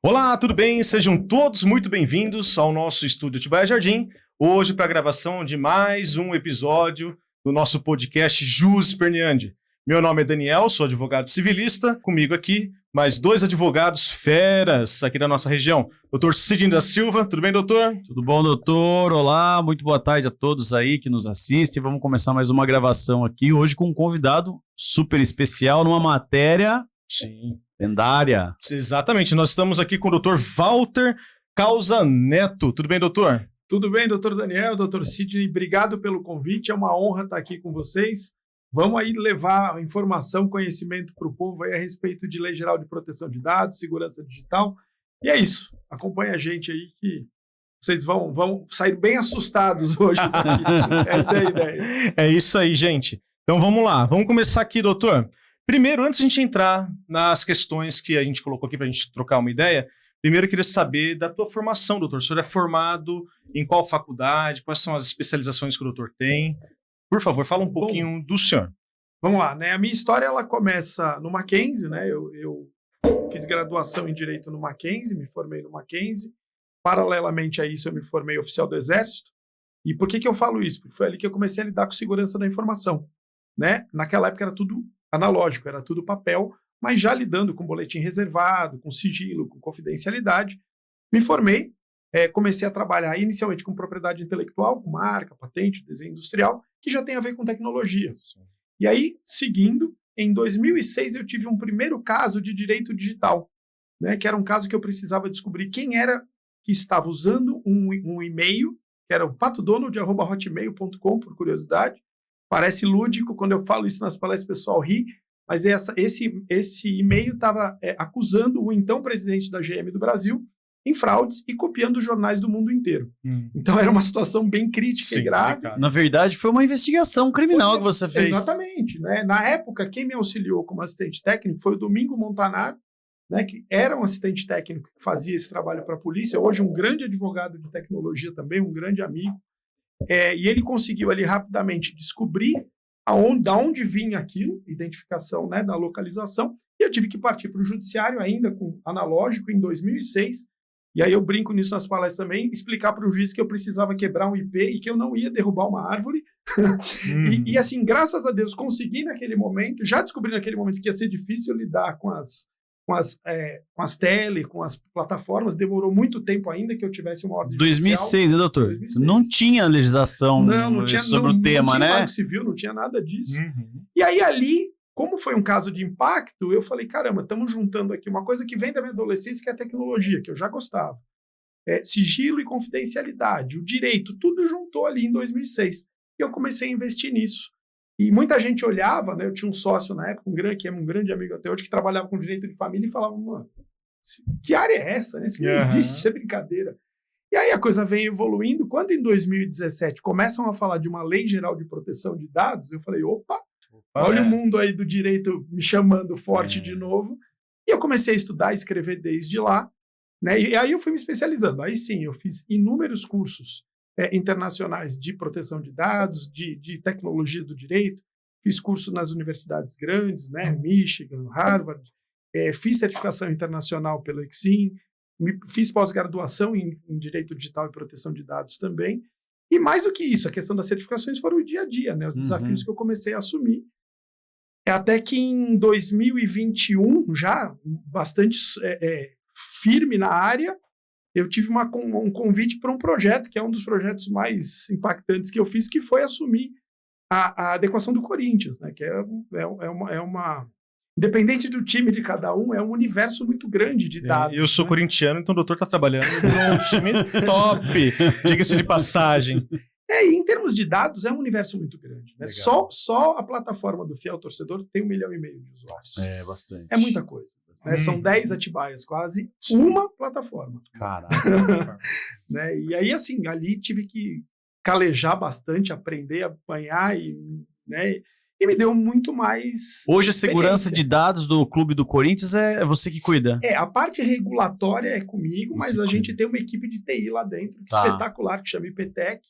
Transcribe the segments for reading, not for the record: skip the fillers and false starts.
Olá, tudo bem? Sejam todos muito bem-vindos ao nosso estúdio Atibaia Jardim, hoje para a gravação de mais um episódio do nosso podcast Jus Perniandi. Meu nome é Daniel, sou advogado civilista, comigo aqui mais dois advogados feras aqui da nossa região. Doutor Sidney da Silva, tudo bem, doutor? Tudo bom, doutor? Olá, muito boa tarde a todos aí que nos assistem. Vamos começar mais uma gravação aqui, hoje com um convidado super especial, numa matéria lendária. Exatamente, nós estamos aqui com o doutor Walter Causa Neto. Tudo bem, doutor? Tudo bem, doutor Daniel, doutor Sidney, obrigado pelo convite, é uma honra estar aqui com vocês. Vamos aí levar informação, conhecimento para o povo aí a respeito de Lei Geral de Proteção de Dados, segurança digital. E é isso, acompanha a gente aí que vocês vão sair bem assustados hoje daqui. Essa é a ideia. É isso aí, gente. Então vamos lá, vamos começar aqui, doutor. Primeiro, antes de a gente entrar nas questões que a gente colocou aqui para a gente trocar uma ideia, primeiro eu queria saber da tua formação, doutor. O senhor é formado em qual faculdade? Quais são as especializações que o doutor tem? Por favor, fala um pouquinho do senhor. Vamos lá, né? A minha história ela começa no Mackenzie, né? Eu fiz graduação em Direito no Mackenzie, me formei no Mackenzie. Paralelamente a isso, eu me formei oficial do Exército. E por que eu falo isso? Porque foi ali que eu comecei a lidar com segurança da informação, né? Naquela época era tudo analógico, era tudo papel, mas já lidando com boletim reservado, com sigilo, com confidencialidade. Me formei, comecei a trabalhar inicialmente com propriedade intelectual, com marca, patente, desenho industrial, que já tem a ver com tecnologia. Sim. E aí, seguindo, em 2006 eu tive um primeiro caso de direito digital, né, que era um caso que eu precisava descobrir quem era que estava usando um e-mail, que era o patodonald@hotmail.com, por curiosidade. Parece lúdico, quando eu falo isso nas palestras, o pessoal ri, mas esse e-mail estava acusando o então presidente da GM do Brasil em fraudes e copiando jornais do mundo inteiro. Então era uma situação bem crítica e grave. Na verdade, foi uma investigação criminal que você fez. Exatamente. Né? Na época, quem me auxiliou como assistente técnico foi o Domingo Montanaro, né, que era um assistente técnico que fazia esse trabalho para a polícia, hoje um grande advogado de tecnologia também, um grande amigo. E ele conseguiu ali rapidamente descobrir da onde vinha aquilo, identificação, né, da localização, e eu tive que partir para o judiciário ainda com analógico em 2006. E aí eu brinco nisso nas palestras também, explicar para o juiz que eu precisava quebrar um IP e que eu não ia derrubar uma árvore. E assim, graças a Deus, consegui naquele momento, já descobri naquele momento que ia ser difícil lidar com as plataformas, demorou muito tempo ainda que eu tivesse uma ordem 2006, né, doutor? 2006. Não tinha legislação sobre o tema, não né? Não tinha civil, não tinha nada disso. E aí ali, como foi um caso de impacto, eu falei, caramba, estamos juntando aqui uma coisa que vem da minha adolescência, que é a tecnologia, que eu já gostava. Sigilo e confidencialidade, o direito, tudo juntou ali em 2006. E eu comecei a investir nisso. E muita gente olhava, né? Eu tinha um sócio na época, que é um grande amigo até hoje, que trabalhava com direito de família e falava, mano, que área é essa? Né? Isso não existe, isso é brincadeira. E aí a coisa vem evoluindo. Quando em 2017 começam a falar de uma lei geral de proteção de dados, eu falei, opa, olha o mundo aí do direito me chamando forte de novo. E eu comecei a estudar, escrever desde lá, né? E aí eu fui me especializando. Aí sim, eu fiz inúmeros cursos internacionais de proteção de dados, de tecnologia do direito, fiz curso nas universidades grandes, né, Michigan, Harvard, fiz certificação internacional pelo Exim, fiz pós-graduação em direito digital e proteção de dados também, e mais do que isso, a questão das certificações foram o dia a dia, né, os desafios que eu comecei a assumir, até que em 2021, já bastante firme na área, eu tive um convite para um projeto, que é um dos projetos mais impactantes que eu fiz, que foi assumir a adequação do Corinthians, né? Que é uma... Independente do time de cada um, é um universo muito grande de dados. Eu sou corintiano, então o doutor está trabalhando num time top, diga-se de passagem. E em termos de dados, é um universo muito grande. Né? Só a plataforma do Fiel Torcedor tem 1,5 milhão de usuários. É bastante. É muita coisa. Né? São 10 Atibaias, quase uma plataforma. Caraca. Né? E aí, assim, ali tive que calejar bastante, aprender a apanhar né? E me deu muito mais... Hoje a segurança de dados do clube do Corinthians é você que cuida? A parte regulatória é comigo, mas a gente tem uma equipe de TI lá dentro, espetacular, que chama IPTEC,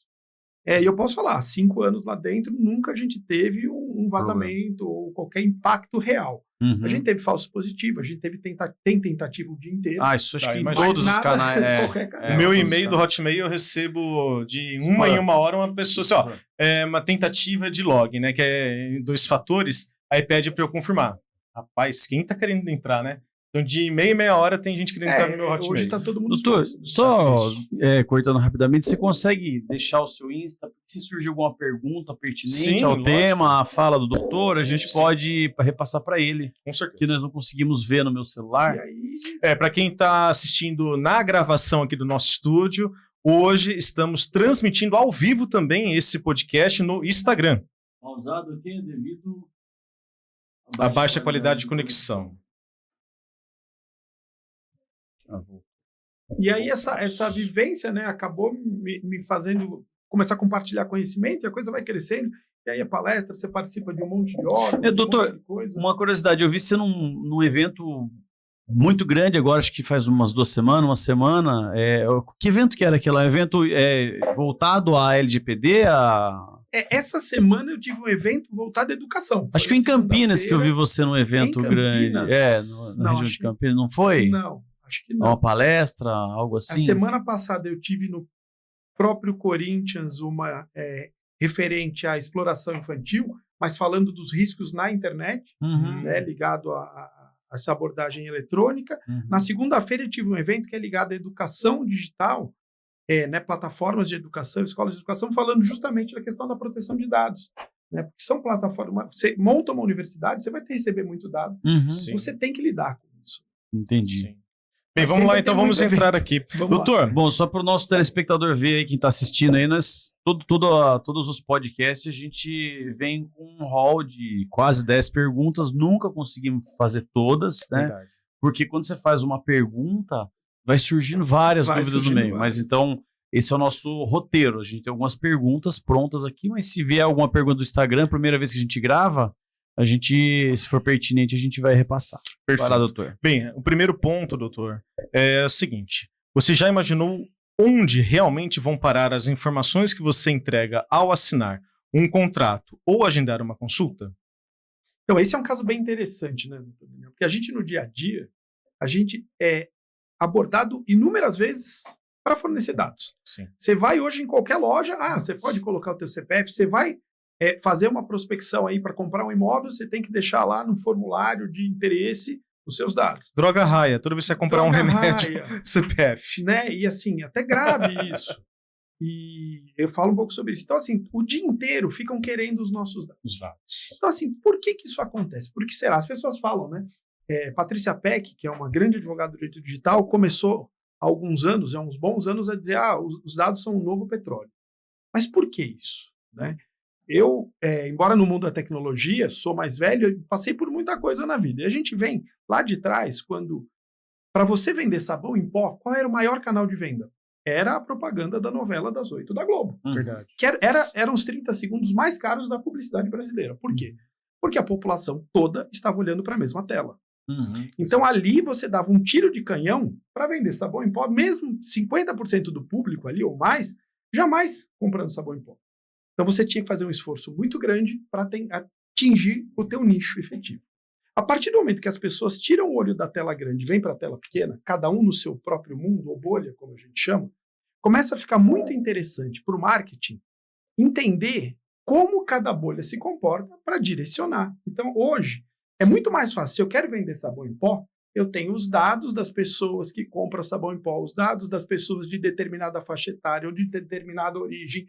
E eu posso falar, 5 anos lá dentro, nunca a gente teve um vazamento ou qualquer impacto real. A gente teve falso positivo, a gente tem tentativa o dia inteiro. Isso acho que em imagina. todos os canais. O meu e-mail do Hotmail eu recebo de uma em uma hora uma pessoa assim, uma tentativa de log, né? Que é em 2 fatores, aí pede para eu confirmar. Rapaz, quem tá querendo entrar, né? Então, de meia hora tem gente querendo entrar no meu Hotmail. Hoje tá todo mundo... Doutor, só cortando rapidamente, você consegue deixar o seu Insta, se surgir alguma pergunta pertinente ao tema, a fala do doutor, a gente pode repassar para ele. Com certeza. Que nós não conseguimos ver no meu celular. E aí... Para quem tá assistindo na gravação aqui do nosso estúdio, hoje estamos transmitindo ao vivo também esse podcast no Instagram. Pausado aqui devido a baixa qualidade de conexão. E aí essa vivência, né, acabou me fazendo começar a compartilhar conhecimento e a coisa vai crescendo. E aí a palestra, você participa de um monte de horas. Doutor, um monte de coisa. Uma curiosidade, eu vi você num evento muito grande agora, acho que faz umas 2 semanas, uma semana. Que evento que era aquele? Evento voltado à LGPD? Essa semana eu tive um evento voltado à educação. Acho que em Campinas que eu vi você num evento grande. Na região de Campinas, não foi? Não. Acho que não. Uma palestra, algo assim? A semana passada eu tive no próprio Corinthians uma referente à exploração infantil, mas falando dos riscos na internet, né, ligado a essa abordagem eletrônica. Na segunda-feira eu tive um evento que é ligado à educação digital, né, plataformas de educação, escolas de educação, falando justamente da questão da proteção de dados. Né, porque são plataformas... Você monta uma universidade, você vai receber muito dado. Você tem que lidar com isso. Entendi. Sim. Bem, vamos lá, então vamos entrar aqui. Doutor, bom, só para o nosso telespectador ver aí, quem está assistindo aí, todos os podcasts, a gente vem com um hall de quase 10 perguntas, nunca conseguimos fazer todas, né? Verdade. Porque quando você faz uma pergunta, vai surgindo várias dúvidas no meio. Mas então, esse é o nosso roteiro. A gente tem algumas perguntas prontas aqui, mas se vier alguma pergunta do Instagram, primeira vez que a gente grava, a gente, se for pertinente, a gente vai repassar. Perfeito. Vai lá, doutor. Bem, o primeiro ponto, doutor, é o seguinte. Você já imaginou onde realmente vão parar as informações que você entrega ao assinar um contrato ou agendar uma consulta? Então, esse é um caso bem interessante, né, doutor Daniel? Porque a gente, no dia a dia, a gente é abordado inúmeras vezes para fornecer dados. Sim. Você vai hoje em qualquer loja, você pode colocar o teu CPF, você vai fazer uma prospecção aí para comprar um imóvel, você tem que deixar lá no formulário de interesse os seus dados. Droga raia, toda vez que você comprar um remédio, CPF. Né? E assim, até grave isso. E eu falo um pouco sobre isso. Então, assim, o dia inteiro ficam querendo os nossos dados. Então, assim, por que isso acontece? Por que será? As pessoas falam, né? Patrícia Peck, que é uma grande advogada do direito digital, começou há alguns anos, há uns bons anos, a dizer, os dados são um novo petróleo. Mas por que isso? Né? Eu, embora no mundo da tecnologia, sou mais velho, eu passei por muita coisa na vida. E a gente vem lá de trás, quando, para você vender sabão em pó, qual era o maior canal de venda? Era a propaganda da novela das 8 da Globo. Verdade. Que eram os 30 segundos mais caros da publicidade brasileira. Por quê? Porque a população toda estava olhando para a mesma tela. Então ali você dava um tiro de canhão para vender sabão em pó, mesmo 50% do público ali ou mais, jamais comprando sabão em pó. Então você tinha que fazer um esforço muito grande para atingir o teu nicho efetivo. A partir do momento que as pessoas tiram o olho da tela grande e vêm para a tela pequena, cada um no seu próprio mundo, ou bolha, como a gente chama, começa a ficar muito interessante para o marketing entender como cada bolha se comporta para direcionar. Então hoje é muito mais fácil. Se eu quero vender sabão em pó, eu tenho os dados das pessoas que compram sabão em pó, os dados das pessoas de determinada faixa etária ou de determinada origem,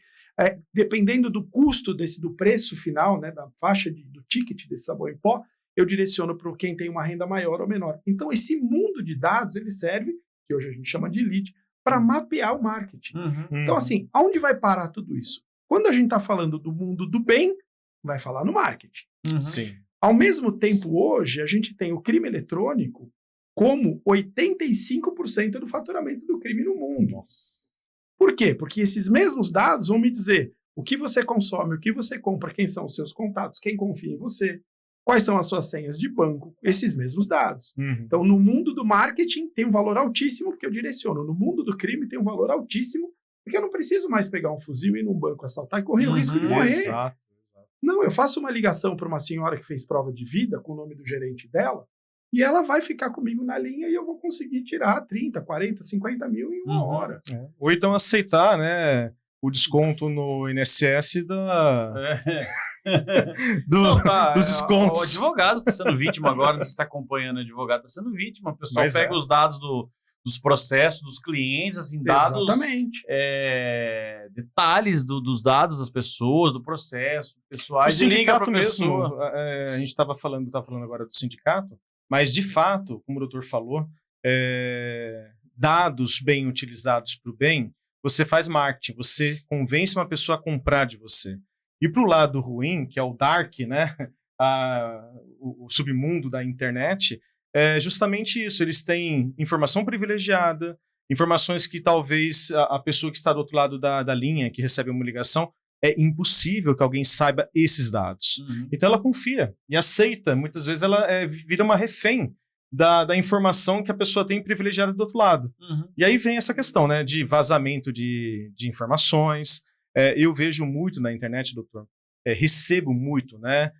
dependendo do custo do preço final, né, da faixa do ticket desse sabão em pó, eu direciono para quem tem uma renda maior ou menor. Então, esse mundo de dados, ele serve, que hoje a gente chama de lead, para mapear o marketing. Então, assim, aonde vai parar tudo isso? Quando a gente está falando do mundo do bem, vai falar no marketing. Sim. Ao mesmo tempo, hoje, a gente tem o crime eletrônico como 85% do faturamento do crime no mundo. Nossa. Por quê? Porque esses mesmos dados vão me dizer o que você consome, o que você compra, quem são os seus contatos, quem confia em você, quais são as suas senhas de banco, esses mesmos dados. Então, no mundo do marketing tem um valor altíssimo que eu direciono. No mundo do crime tem um valor altíssimo Porque eu não preciso mais pegar um fuzil e ir num banco assaltar e correr o risco de morrer. Exato. Não, eu faço uma ligação para uma senhora que fez prova de vida com o nome do gerente dela e ela vai ficar comigo na linha e eu vou conseguir tirar 30, 40, 50 mil em uma hora. Ou então aceitar, né, o desconto no INSS dos descontos. O advogado está sendo vítima agora, você está acompanhando o advogado, está sendo vítima. O pessoal pega os dados dos processos, dos clientes, assim, dados, detalhes dos dados das pessoas, do processo, pessoais. O sindicato mesmo, a gente estava falando agora do sindicato, mas de fato, como o doutor falou, dados bem utilizados para o bem, você faz marketing, você convence uma pessoa a comprar de você. E para o lado ruim, que é o dark, né, o submundo da internet, é justamente isso, eles têm informação privilegiada, informações que talvez a pessoa que está do outro lado da linha, que recebe uma ligação, é impossível que alguém saiba esses dados. Então ela confia e aceita, muitas vezes ela vira uma refém da informação que a pessoa tem privilegiada do outro lado. E aí vem essa questão, né, de vazamento de informações. Eu vejo muito na internet, doutor, recebo muito, né,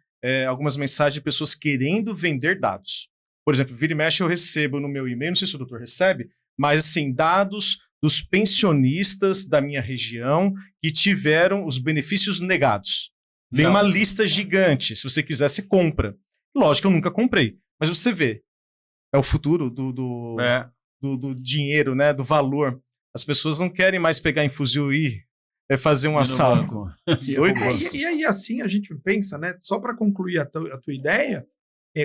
algumas mensagens de pessoas querendo vender dados. Por exemplo, vira e mexe eu recebo no meu e-mail, não sei se o doutor recebe, mas assim, dados dos pensionistas da minha região que tiveram os benefícios negados. Vem uma lista gigante, se você quiser, você compra. Lógico que eu nunca comprei, mas você vê, é o futuro do dinheiro, né, do valor. As pessoas não querem mais pegar em fuzil e fazer um assalto. E aí, assim, a gente pensa, né, só para concluir a tua ideia,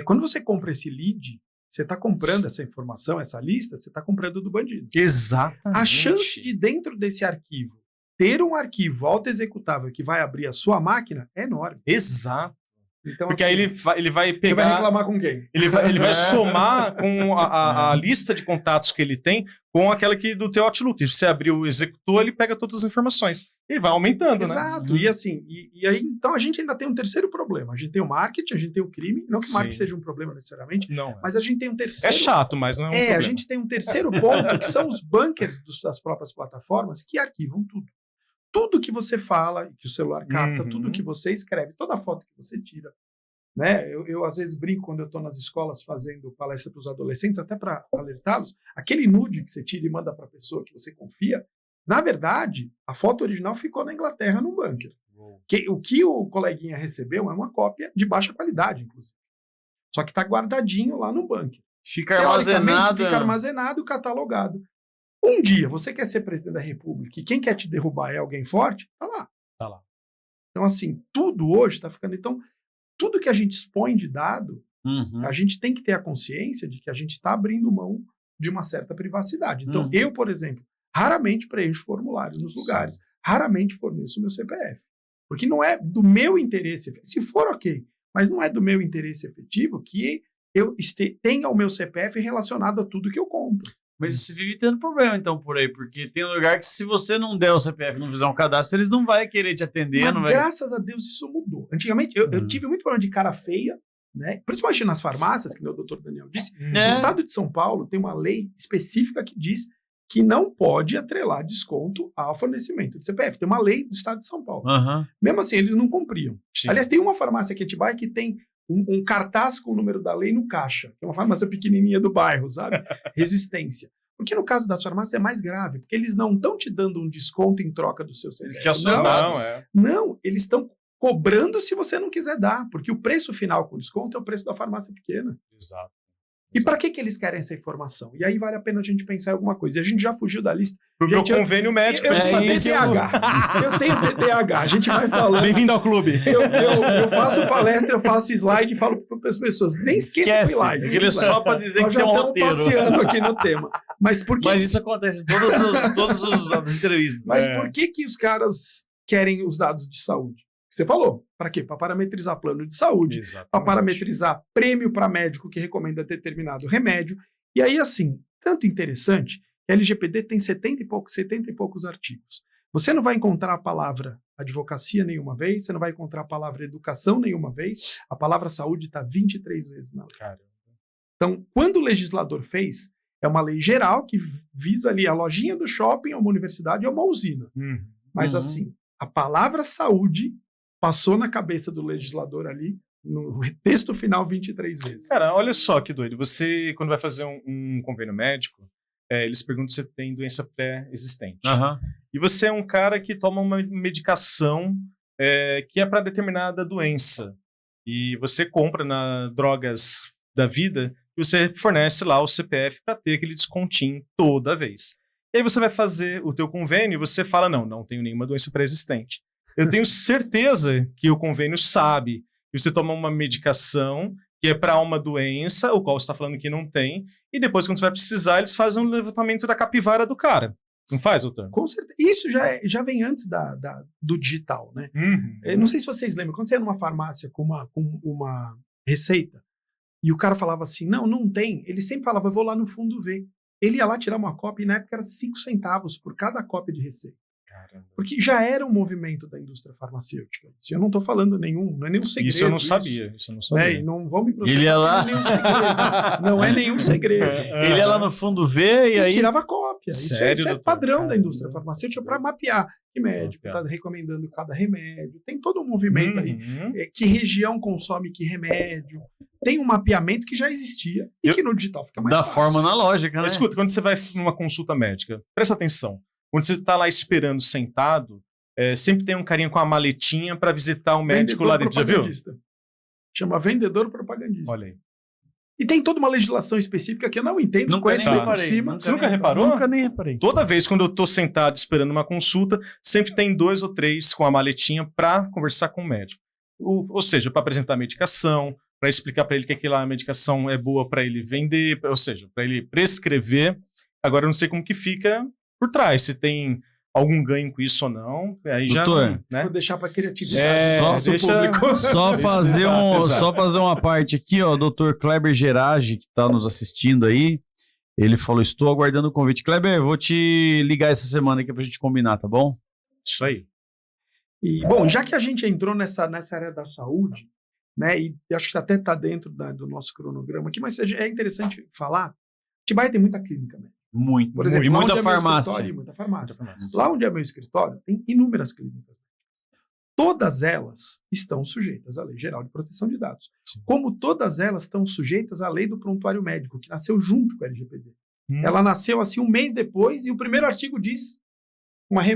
quando você compra esse lead, você está comprando essa informação, essa lista, você está comprando do bandido. Exatamente. A chance de dentro desse arquivo ter um arquivo auto-executável que vai abrir a sua máquina é enorme. Exato. Então, porque assim, aí ele vai pegar... Você vai reclamar com quem? Ele vai somar com a lista de contatos que ele tem com aquela que do teu Outlook. Se você abrir o executor, ele pega todas as informações. Ele vai aumentando, Exato. né? E assim, e aí, então a gente ainda tem um terceiro problema. A gente tem o marketing, a gente tem o crime. Não que o marketing seja um problema necessariamente, mas a gente tem um terceiro... É chato, mas não é um problema. A gente tem um terceiro ponto, que são os bunkers das próprias plataformas que arquivam tudo. Tudo que você fala, que o celular capta, tudo que você escreve, toda foto que você tira. Né? Eu às vezes brinco quando eu estou nas escolas fazendo palestra para os adolescentes, até para alertá-los, aquele nude que você tira e manda para a pessoa que você confia, na verdade, a foto original ficou na Inglaterra num bunker. O que o coleguinha recebeu é uma cópia de baixa qualidade, inclusive. Só que está guardadinho lá no bunker. Fica armazenado, catalogado. Um dia, você quer ser presidente da República e quem quer te derrubar é alguém forte? Tá lá. Tá lá. Então, assim, tudo hoje está ficando... Então, tudo que a gente expõe de dado, a gente tem que ter a consciência de que a gente está abrindo mão de uma certa privacidade. Então, eu, por exemplo, raramente preencho formulário nos lugares, raramente forneço o meu CPF. Porque não é do meu interesse, se for ok, mas não é do meu interesse efetivo que eu tenha o meu CPF relacionado a tudo que eu compro. Mas você vive tendo problema, então, por aí, porque tem um lugar que se você não der o CPF, não fizer um cadastro, eles não vão querer te atender. Mas graças a Deus isso mudou. Antigamente, eu tive muito problema de cara feia, né? Principalmente nas farmácias, que o doutor Daniel disse. No estado de São Paulo tem uma lei específica que diz que não pode atrelar desconto ao fornecimento de CPF. Tem uma lei do estado de São Paulo. Mesmo assim, eles não cumpriam. Sim. Aliás, tem uma farmácia aqui em Atibaia que tem um cartaz com o número da lei no caixa, que é uma farmácia pequenininha do bairro, sabe? Resistência. Porque no caso das farmácias é mais grave, porque eles não estão te dando um desconto em troca do seu CPF. Não, eles estão cobrando se você não quiser dar, porque o preço final com desconto é o preço da farmácia pequena. Exato. E para que eles querem essa informação? E aí vale a pena a gente pensar em alguma coisa. E a gente já fugiu da lista. Pro meu convênio médico. Eu tenho TDAH. Eu tenho TDAH. A gente vai falando. Bem-vindo ao clube. Eu faço palestra, eu faço slide e falo para as pessoas. Nem esquece o slide. Aquilo é só para dizer que tem um roteiro. Nós já estamos passeando aqui no tema. Mas isso acontece em todas as entrevistas. Mas por que os caras querem os dados de saúde? Você falou, para quê? Para parametrizar plano de saúde, para parametrizar prêmio para médico que recomenda determinado remédio. E aí, assim, tanto interessante, que a LGPD tem 70 e poucos artigos. Você não vai encontrar a palavra advocacia nenhuma vez, você não vai encontrar a palavra educação nenhuma vez, a palavra saúde está 23 vezes na lei. Então, quando o legislador fez, É uma lei geral que visa ali a lojinha do shopping, uma universidade ou uma usina. Mas assim, a palavra saúde passou na cabeça do legislador ali, no texto final 23 vezes. Cara, olha só que doido. Você, quando vai fazer um convênio médico, eles perguntam se você tem doença pré-existente. E você é um cara que toma uma medicação que é para determinada doença. E você compra na Drogas da Vida e você fornece lá o CPF para ter aquele descontinho toda vez. E aí você vai fazer o teu convênio e você fala, não tenho nenhuma doença pré-existente. Eu tenho certeza que o convênio sabe que você toma uma medicação que é para uma doença, o qual você está falando que não tem, e depois, quando você vai precisar, eles fazem um levantamento da capivara do cara. Não faz, doutor? Com certeza. Isso já vem antes do digital, né? Eu não sei se vocês lembram, quando você ia numa farmácia com uma receita, e o cara falava assim, não tem, ele sempre falava, eu vou lá no fundo ver. Ele ia lá tirar uma cópia, e na época era 5 centavos por cada cópia de receita. Caramba. Porque já era um movimento da indústria farmacêutica. Isso eu não estou falando não é nenhum segredo. Isso eu não sabia. E não vão me processar. Ele ia lá... Não é nenhum segredo. Ele ia lá no fundo ver e aí... tirava cópia. Sério, isso é doutor? padrão Caramba. da indústria farmacêutica para mapear que médico está recomendando cada remédio. Tem todo um movimento aí. Que região consome que remédio. Tem um mapeamento que já existia e que no digital fica mais fácil. Da forma analógica, né? Mas, escuta, quando você vai numa consulta médica, presta atenção. Quando você está lá esperando sentado, sempre tem um carinha com a maletinha para visitar o médico lá dentro. Já viu? Chama vendedor propagandista. Olha aí. E tem toda uma legislação específica que eu não entendo. Nunca conheço nem por reparei. cima. Você nunca reparou? Nunca nem reparei. Toda vez quando eu tô sentado esperando uma consulta, sempre tem 2 ou 3 com a maletinha para conversar com o médico. Ou seja, para apresentar a medicação, para explicar para ele que aquela medicação é boa para ele vender, ou seja, para ele prescrever. Agora eu não sei como que fica por trás, se tem algum ganho com isso ou não. Aí doutor, já, né? Vou deixar para criatividade. Só fazer uma parte aqui, ó, o doutor Kleber Gerage, que está nos assistindo aí, ele falou, estou aguardando o convite. Kleber, vou te ligar essa semana aqui pra gente combinar, tá bom? Isso aí. E, bom, já que a gente entrou nessa área da saúde, né, e acho que até está dentro do nosso cronograma aqui, mas é interessante falar, Atibaia tem muita clínica médica. Muito. Por exemplo, e muita é farmácia. Muita farmácia. Lá onde é meu escritório, tem inúmeras clínicas. Todas elas estão sujeitas à Lei Geral de Proteção de Dados. Sim. Como todas elas estão sujeitas à Lei do Prontuário Médico, que nasceu junto com a LGPD. Ela nasceu assim um mês depois e o primeiro artigo diz,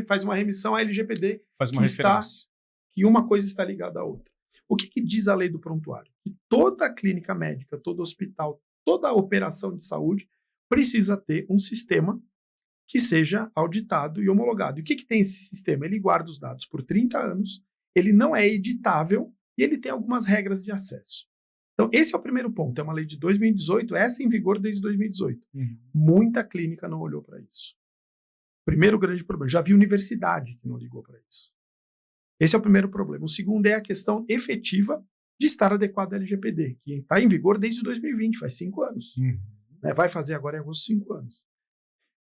faz uma remissão à LGPD, faz uma referência. Que uma coisa está ligada à outra. O que diz a Lei do Prontuário? Que toda clínica médica, todo hospital, toda operação de saúde precisa ter um sistema que seja auditado e homologado. E o que tem esse sistema? Ele guarda os dados por 30 anos, ele não é editável e ele tem algumas regras de acesso. Então, esse é o primeiro ponto. É uma lei de 2018, essa em vigor desde 2018. Muita clínica não olhou para isso. Primeiro grande problema. Já vi universidade que não ligou para isso. Esse é o primeiro problema. O segundo é a questão efetiva de estar adequado à LGPD, que está em vigor desde 2020, faz 5 anos. Vai fazer agora em agosto 5 anos.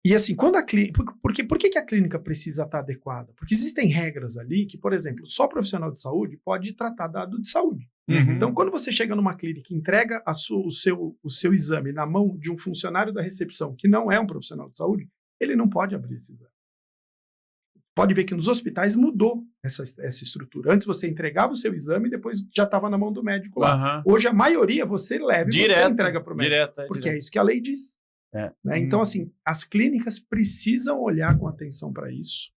E assim, quando a clínica... Por que a clínica precisa estar adequada? Porque existem regras ali que, por exemplo, só profissional de saúde pode tratar dado de saúde. Então, quando você chega numa clínica e entrega o seu exame na mão de um funcionário da recepção que não é um profissional de saúde, ele não pode abrir esse exame. Pode ver que nos hospitais mudou essa estrutura. Antes você entregava o seu exame e depois já estava na mão do médico lá. Hoje a maioria você leva e você entrega para o médico. Porque é isso que a lei diz. Né? Então, assim, as clínicas precisam olhar com atenção para isso.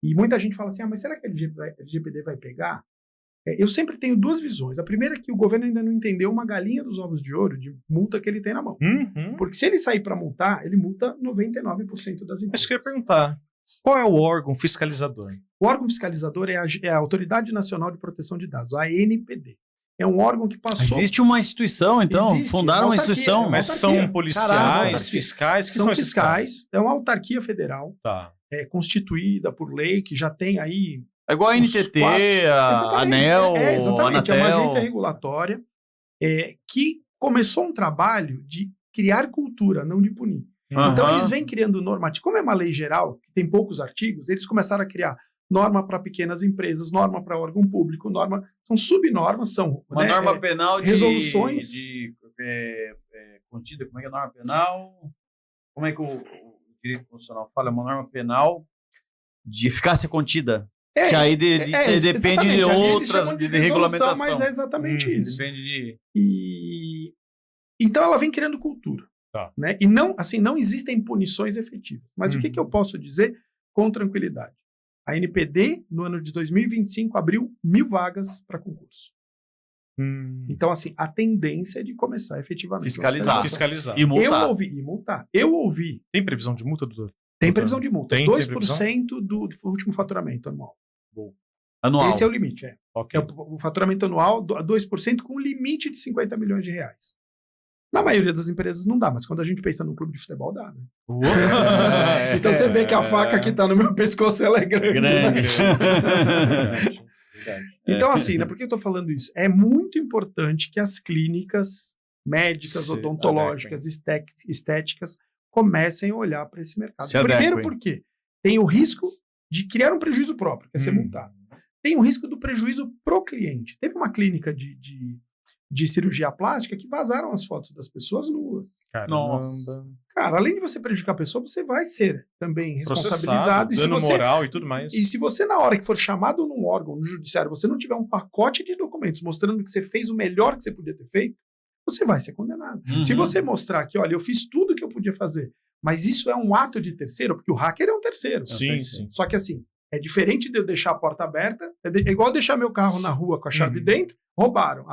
E muita gente fala assim, mas será que a LGPD vai pegar? Eu sempre tenho 2 visões. A primeira é que o governo ainda não entendeu uma galinha dos ovos de ouro de multa que ele tem na mão. Porque se ele sair para multar, ele multa 99% das empresas. Acho que eu ia perguntar. Qual é o órgão fiscalizador? O órgão fiscalizador é a Autoridade Nacional de Proteção de Dados, a ANPD. É um órgão que passou... Existe uma instituição, então? Fundaram uma instituição? Mas são policiais, fiscais? Que são fiscais. É uma autarquia federal, constituída por lei, que já tem aí... É igual a NTT, a ANEL, exatamente, Anatel. É uma agência regulatória que começou um trabalho de criar cultura, não de punir. Então, eles vêm criando normas. Como é uma lei geral, que tem poucos artigos, eles começaram a criar norma para pequenas empresas, norma para órgão público, são subnormas, são... Uma norma penal resoluções... contida, como é que é a norma penal? como é que o direito constitucional fala? É uma norma penal de eficácia contida. Que aí depende de outras de regulamentação. Mas é exatamente isso. Depende de... Então ela vem criando cultura. Tá. Né? E não existem punições efetivas. Mas o que eu posso dizer com tranquilidade? A NPD, no ano de 2025, abriu 1.000 vagas para concurso. Então, assim, a tendência é de começar efetivamente. Fiscalizar. E multar. Eu ouvi. Tem previsão de multa, doutor? Tem previsão de multa. Tem 2% do último faturamento anual. Anual. Esse é o limite. Okay. É o faturamento anual, 2% com limite de 50 milhões de reais. Na maioria das empresas não dá, mas quando a gente pensa no clube de futebol, dá, né? Então você vê que a faca que está no meu pescoço, ela é grande. Né? Então, assim, né, por que eu estou falando isso? É muito importante que as clínicas médicas, odontológicas, estéticas comecem a olhar para esse mercado. Primeiro porque tem o risco de criar um prejuízo próprio, que é ser multado. Tem o risco do prejuízo pro cliente. Teve uma clínica de cirurgia plástica que vazaram as fotos das pessoas nuas. Nossa. Cara, além de você prejudicar a pessoa, você vai ser também responsabilizado. Dano moral e tudo mais. E se você, na hora que for chamado num órgão, no judiciário, você não tiver um pacote de documentos mostrando que você fez o melhor que você podia ter feito, você vai ser condenado. Se você mostrar que, olha, eu fiz tudo que eu podia fazer, mas isso é um ato de terceiro, porque o hacker é um terceiro. Sim. Só que assim, é diferente de eu deixar a porta aberta, é igual deixar meu carro na rua com a chave dentro, roubaram,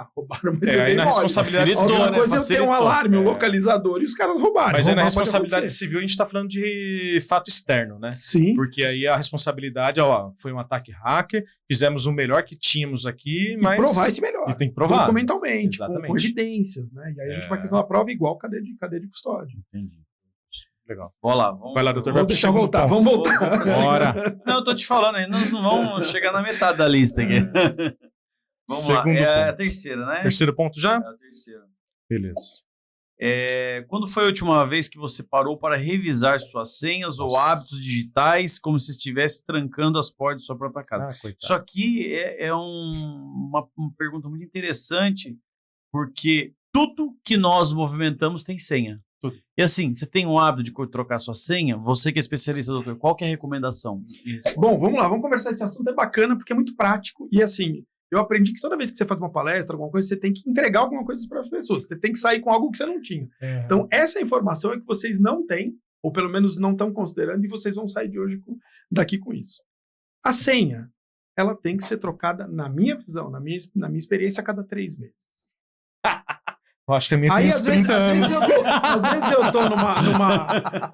mas aí na responsabilidade civil, outra coisa eu tenho um alarme, um localizador, e os caras roubaram. Mas aí na responsabilidade civil a gente está falando de fato externo, né? Sim. Porque aí a responsabilidade, foi um ataque hacker, fizemos o melhor que tínhamos aqui, mas... E provar esse melhor. E tem que provar. Documentalmente, com evidências, né? E aí a gente vai questão da prova igual cadeia de custódia. Entendi. Legal. Vai lá, doutor. Deixa eu voltar. Vamos voltar. Bora. Não, eu tô te falando aí, nós não vamos chegar na metade da lista aqui. Vamos lá, a terceira, né? Terceiro ponto já? É a terceira. Beleza. Quando foi a última vez que você parou para revisar suas senhas ou hábitos digitais como se estivesse trancando as portas de sua própria casa? Isso aqui é uma pergunta muito interessante, porque tudo que nós movimentamos tem senha. Tudo. E assim, você tem o hábito de trocar sua senha? Você que é especialista, doutor, qual que é a recomendação? Bom, vamos lá, vamos conversar. Esse assunto é bacana porque é muito prático. E assim, eu aprendi que toda vez que você faz uma palestra, alguma coisa, você tem que entregar alguma coisa para as pessoas. Você tem que sair com algo que você não tinha. Então, essa informação é que vocês não têm, ou pelo menos não estão considerando, e vocês vão sair de hoje daqui com isso. A senha, ela tem que ser trocada, na minha visão, na minha experiência, a cada 3 meses. Eu acho que a minha tem uns 30 anos. Às vezes eu tô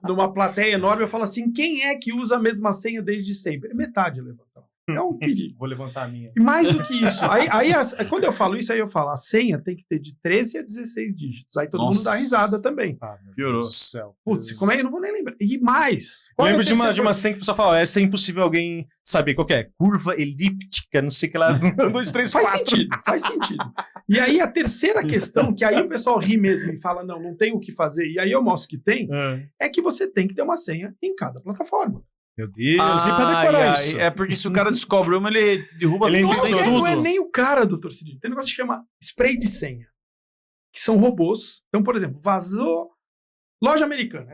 numa plateia enorme, eu falo assim, quem é que usa a mesma senha desde sempre? Metade levantou. É um perigo. Vou levantar a minha. E mais do que isso, quando eu falo isso, aí eu falo, a senha tem que ter de 13 a 16 dígitos. Aí todo mundo dá risada também. Piorou. Do céu. Putz, como é? Eu não vou nem lembrar. E mais. Lembro de uma senha que o pessoal fala, essa é impossível alguém saber qual que é. Curva elíptica, não sei o que lá. 1, 2, 3, 4. Faz sentido. E aí a terceira questão, que aí o pessoal ri mesmo e fala, não tem o que fazer, e aí eu mostro que tem, é que você tem que ter uma senha em cada plataforma. Meu Deus, e pra decorar isso? É porque se o cara descobre uma, ele derruba tudo. Não é nem o cara, doutor Cidinho. Tem um negócio que chama spray de senha, que são robôs. Então, por exemplo, vazou loja americana,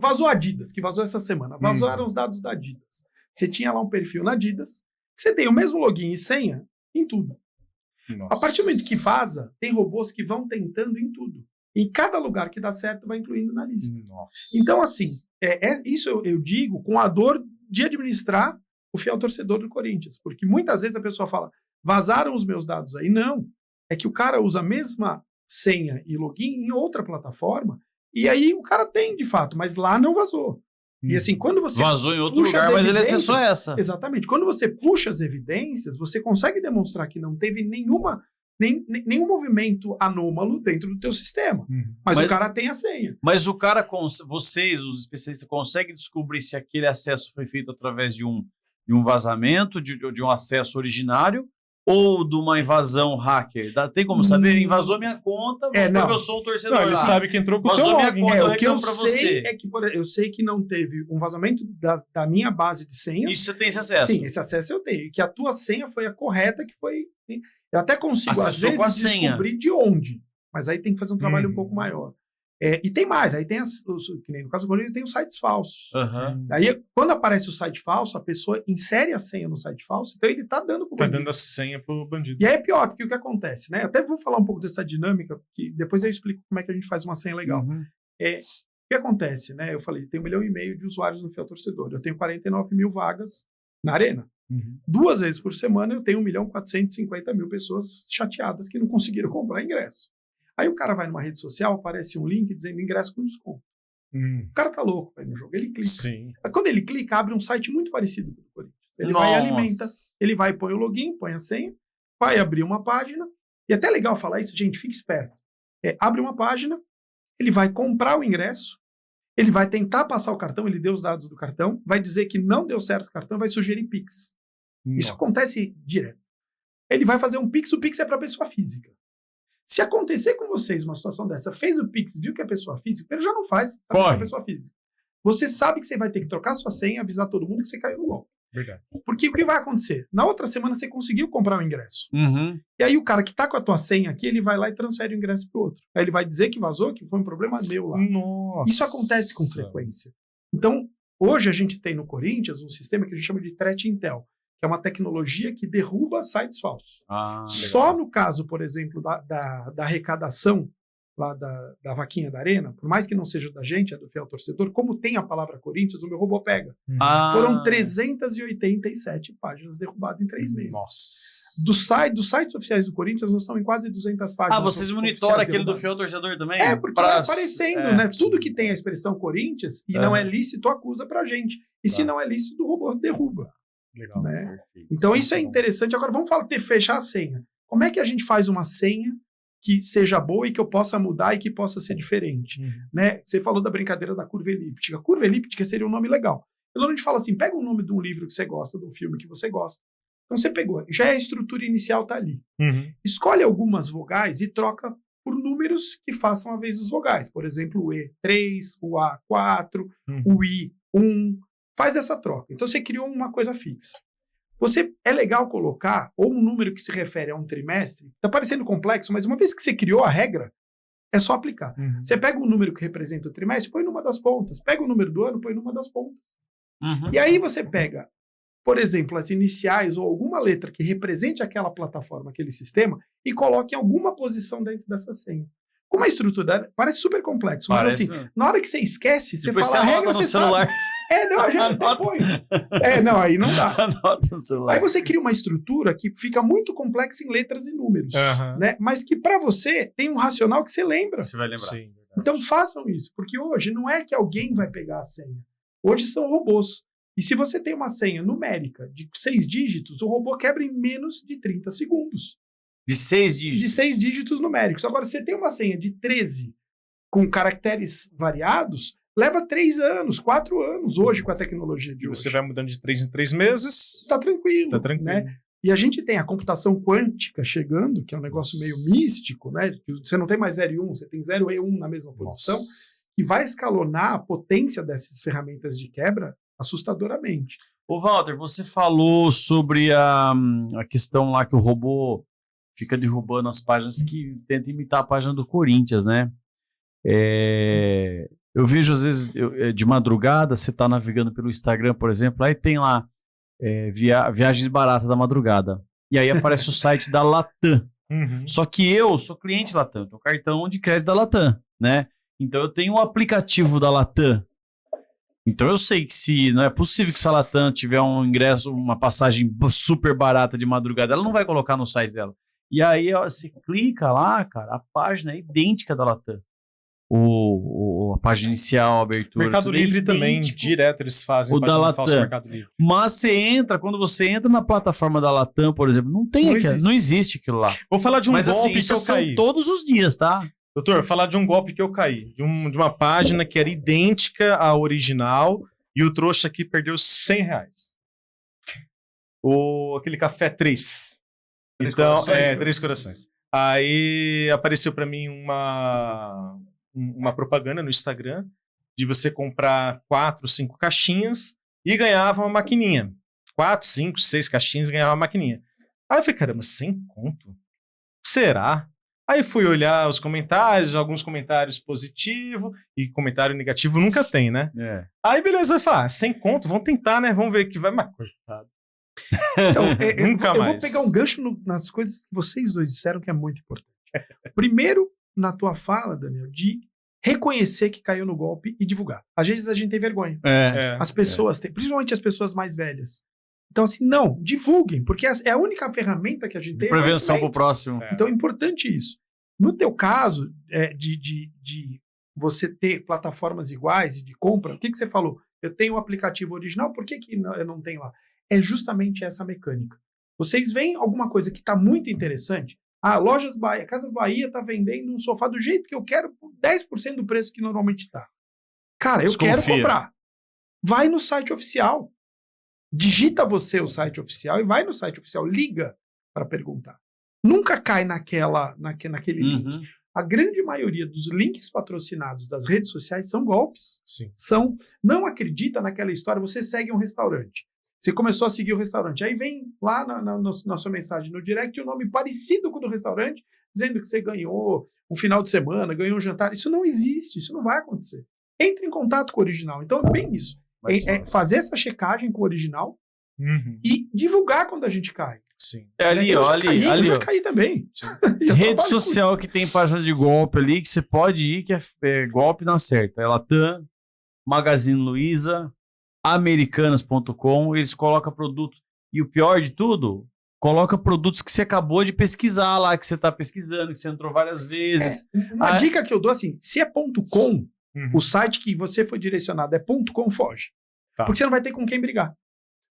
vazou Adidas, que vazou essa semana. Vazaram os dados da Adidas. Você tinha lá um perfil na Adidas, você tem o mesmo login e senha em tudo. Nossa. A partir do momento que vaza, tem robôs que vão tentando em tudo. Em cada lugar que dá certo, vai incluindo na lista. Nossa. Então, assim, isso eu digo com a dor de administrar o fiel torcedor do Corinthians. Porque muitas vezes a pessoa fala, vazaram os meus dados aí. Não. É que o cara usa a mesma senha e login em outra plataforma, e aí o cara tem, de fato, mas lá não vazou. E assim, quando você vazou em outro lugar, mas ele acessou essa. Exatamente. Quando você puxa as evidências, você consegue demonstrar que não teve nenhum movimento anômalo dentro do teu sistema. Mas o cara tem a senha. Mas o cara, vocês, os especialistas, conseguem descobrir se aquele acesso foi feito através de um vazamento, de um acesso originário, ou de uma invasão hacker? Tem como saber? Invasou minha conta, porque eu sou o torcedor. Não, ele sabe que entrou com o teu minha conta, o que eu sei é que eu sei que não teve um vazamento da minha base de senhas. Isso você tem esse acesso? Sim, esse acesso eu tenho. Que a tua senha foi a correta, que foi... Eu até consigo, às vezes, descobrir de onde. Mas aí tem que fazer um trabalho um pouco maior. E tem mais, aí tem que nem no caso do Corinthians, tem os sites falsos. Uhum. Aí, quando aparece o site falso, a pessoa insere a senha no site falso, então ele tá dando pro bandido. Tá dando a senha pro bandido. E aí é pior, porque o que acontece, né? Eu até vou falar um pouco dessa dinâmica, que depois eu explico como é que a gente faz uma senha legal. Uhum. O que acontece, né? Eu falei, tem 1,5 milhão de usuários no Fiel Torcedor. Eu tenho 49 mil vagas na Arena. 2 vezes por semana eu tenho 1.450.000 pessoas chateadas que não conseguiram comprar ingresso. Aí o cara vai numa rede social, aparece um link dizendo ingresso com desconto. O cara tá louco vai no jogo, ele clica. Sim. Quando ele clica, abre um site muito parecido com o Corinthians. Ele vai e alimenta, ele vai e põe o login, põe a senha, vai abrir uma página, e é até legal falar isso, gente, fique esperto. Abre uma página, ele vai comprar o ingresso, ele vai tentar passar o cartão, ele deu os dados do cartão, vai dizer que não deu certo o cartão, vai sugerir Pix. Isso acontece direto. Ele vai fazer um Pix, o Pix é para pessoa física. Se acontecer com vocês uma situação dessa, fez o Pix, viu que é pessoa física, ele já não faz, sabe que é pessoa física. Você sabe que você vai ter que trocar sua senha, avisar todo mundo que você caiu no golpe. Verdade. Porque o que vai acontecer? Na outra semana você conseguiu comprar o ingresso. Uhum. E aí o cara que tá com a tua senha aqui, ele vai lá e transfere o ingresso pro outro. Aí ele vai dizer que vazou, que foi um problema meu lá. Nossa. Isso acontece com frequência. Então, hoje a gente tem no Corinthians um sistema que a gente chama de Threat Intel, que é uma tecnologia que derruba sites falsos. Só no caso, por exemplo, da arrecadação lá da vaquinha da Arena, por mais que não seja da gente, é do Fiel Torcedor, como tem a palavra Corinthians, o meu robô pega. Foram 387 páginas derrubadas em 3 meses. Nossa. Dos sites oficiais do Corinthians, nós estamos em quase 200 páginas. Vocês monitoram aquele do Fiel Torcedor também? Porque vai aparecendo, né? Tudo que tem a expressão Corinthians e não é lícito, acusa pra gente. E se não é lícito, o robô derruba. Legal. Né? Então isso é interessante. Agora vamos fechar a senha. Como é que a gente faz uma senha que seja boa e que eu possa mudar e que possa ser diferente? Né? Você falou da brincadeira da curva elíptica. Curva elíptica seria um nome legal. Quando a gente fala assim, pega o nome de um livro que você gosta, de um filme que você gosta. Então você pegou, já a estrutura inicial tá ali. Escolhe algumas vogais e troca por números que façam a vez dos vogais. Por exemplo, o E3, o A4, o I1. Faz essa troca. Então você criou uma coisa fixa. É legal colocar ou um número que se refere a um trimestre. Está parecendo complexo, mas uma vez que você criou a regra, é só aplicar. Você pega um número que representa o trimestre, põe numa das pontas. Pega o número do ano, põe numa das pontas. E aí você pega, por exemplo, as iniciais ou alguma letra que represente aquela plataforma, aquele sistema, e coloque em alguma posição dentro dessa senha. Com uma estrutura, parece super complexo, mas assim, na hora que você esquece, você fala a regra, você celular. sabe. Não, a gente até põe. Não, aí não dá. Anota no celular. Aí você cria uma estrutura que fica muito complexa em letras e números, né? Mas que para você tem um racional que você lembra. Você vai lembrar. Sim, então façam isso, porque hoje não é que alguém vai pegar a senha. Hoje são robôs. E se você tem uma senha numérica de 6 dígitos, o robô quebra em menos de 30 segundos. De 6 dígitos? De 6 dígitos numéricos. Agora, se você tem uma senha de 13 com caracteres variados, leva 3 anos, 4 anos hoje com a tecnologia de hoje. Você vai mudando de 3 em 3 meses. Tá tranquilo. Tá tranquilo. Né? E a gente tem a computação quântica chegando, que é um negócio meio místico, né? Você não tem mais 0 e 1, você tem 0 e 1 na mesma posição, que vai escalonar a potência dessas ferramentas de quebra assustadoramente. Ô, Walter, você falou sobre a questão lá que o robô fica derrubando as páginas que tenta imitar a página do Corinthians, né? Eu vejo, às vezes, de madrugada, você está navegando pelo Instagram, por exemplo, aí tem lá viagens baratas da madrugada. E aí aparece o site da Latam. Só que eu sou cliente Latam, eu tenho cartão de crédito da Latam, né? Então eu tenho o aplicativo da Latam. Então eu sei que não é possível que se a Latam tiver um ingresso, uma passagem super barata de madrugada, ela não vai colocar no site dela. E aí você clica lá, cara, a página é idêntica da Latam. A página inicial, a abertura. Mercado Livre também, direto eles fazem o da Latam. Mercado Livre. Mas quando você entra na plataforma da Latam, por exemplo, não existe aquilo lá. Vou falar de um golpe assim, que eu caí. Todos os dias, tá? Doutor, falar de um golpe que eu caí. De uma página que era idêntica à original e o trouxa aqui perdeu R$100. Aquele café 3. Então, 3 corações. Aí apareceu para mim uma propaganda no Instagram de você comprar 4, 5 caixinhas e ganhava uma maquininha. 4, 5, 6 caixinhas e ganhava uma maquininha. Aí eu falei, caramba, 100 conto? Será? Aí fui olhar os comentários, alguns comentários positivos e comentário negativo nunca tem, né? Aí beleza, sem conto, vamos tentar, né? Vamos ver que vai, mas coitado. Então, Nunca mais. Eu vou pegar um gancho nas coisas que vocês dois disseram que é muito importante. Primeiro, na tua fala, Daniel, de reconhecer que caiu no golpe e divulgar. Às vezes a gente tem vergonha. As pessoas têm, principalmente as pessoas mais velhas. Então, assim, não, divulguem, porque é a única ferramenta que a gente tem. Prevenção pro próximo. Então é importante isso. No teu caso, de você ter plataformas iguais e de compra, o que você falou? Eu tenho um aplicativo original, por que eu não tenho lá? É justamente essa mecânica. Vocês veem alguma coisa que está muito interessante? Lojas Bahia, Casas Bahia está vendendo um sofá do jeito que eu quero, por 10% do preço que normalmente está. Cara, eu quero comprar. Vai no site oficial. Digita você o site oficial e vai no site oficial. Liga para perguntar. Nunca cai naquele link. A grande maioria dos links patrocinados das redes sociais são golpes. Sim. Não acredita naquela história. Você segue um restaurante. Você começou a seguir o restaurante. Aí vem lá na sua mensagem no direct um nome parecido com o do restaurante, dizendo que você ganhou um final de semana, ganhou um jantar. Isso não existe, isso não vai acontecer. Entre em contato com o original. Então é bem isso. Fazer essa checagem com o original e divulgar quando a gente cai. Sim. Eu já caí também. Rede social que tem página de golpe ali, que você pode ir, que é golpe na certa. É Latam, Magazine Luiza, Americanas.com, eles colocam produtos. E o pior de tudo, coloca produtos que você acabou de pesquisar lá, que você está pesquisando, que você entrou várias vezes. Uma dica que eu dou assim, se é .com, o site que você foi direcionado é .com, foge. Porque você não vai ter com quem brigar.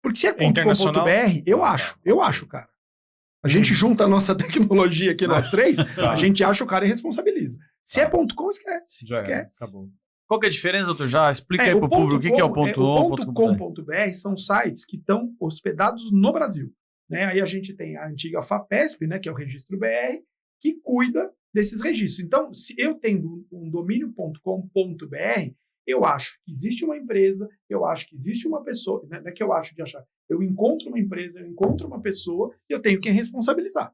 Porque se é .com.br, eu acho, cara. A gente junta a nossa tecnologia aqui, nós três, a gente acha o cara e responsabiliza. Se é .com, esquece. Acabou. Qual que é a diferença, doutor? Já explica aí para o público o que é o .com.br são sites que estão hospedados no Brasil. Né? Aí a gente tem a antiga FAPESP, né, que é o registro BR, que cuida desses registros. Então, se eu tenho um domínio.com.br, eu acho que existe uma empresa, eu acho que existe uma pessoa, não é que eu acho de achar, eu encontro uma empresa, eu encontro uma pessoa e eu tenho que responsabilizar.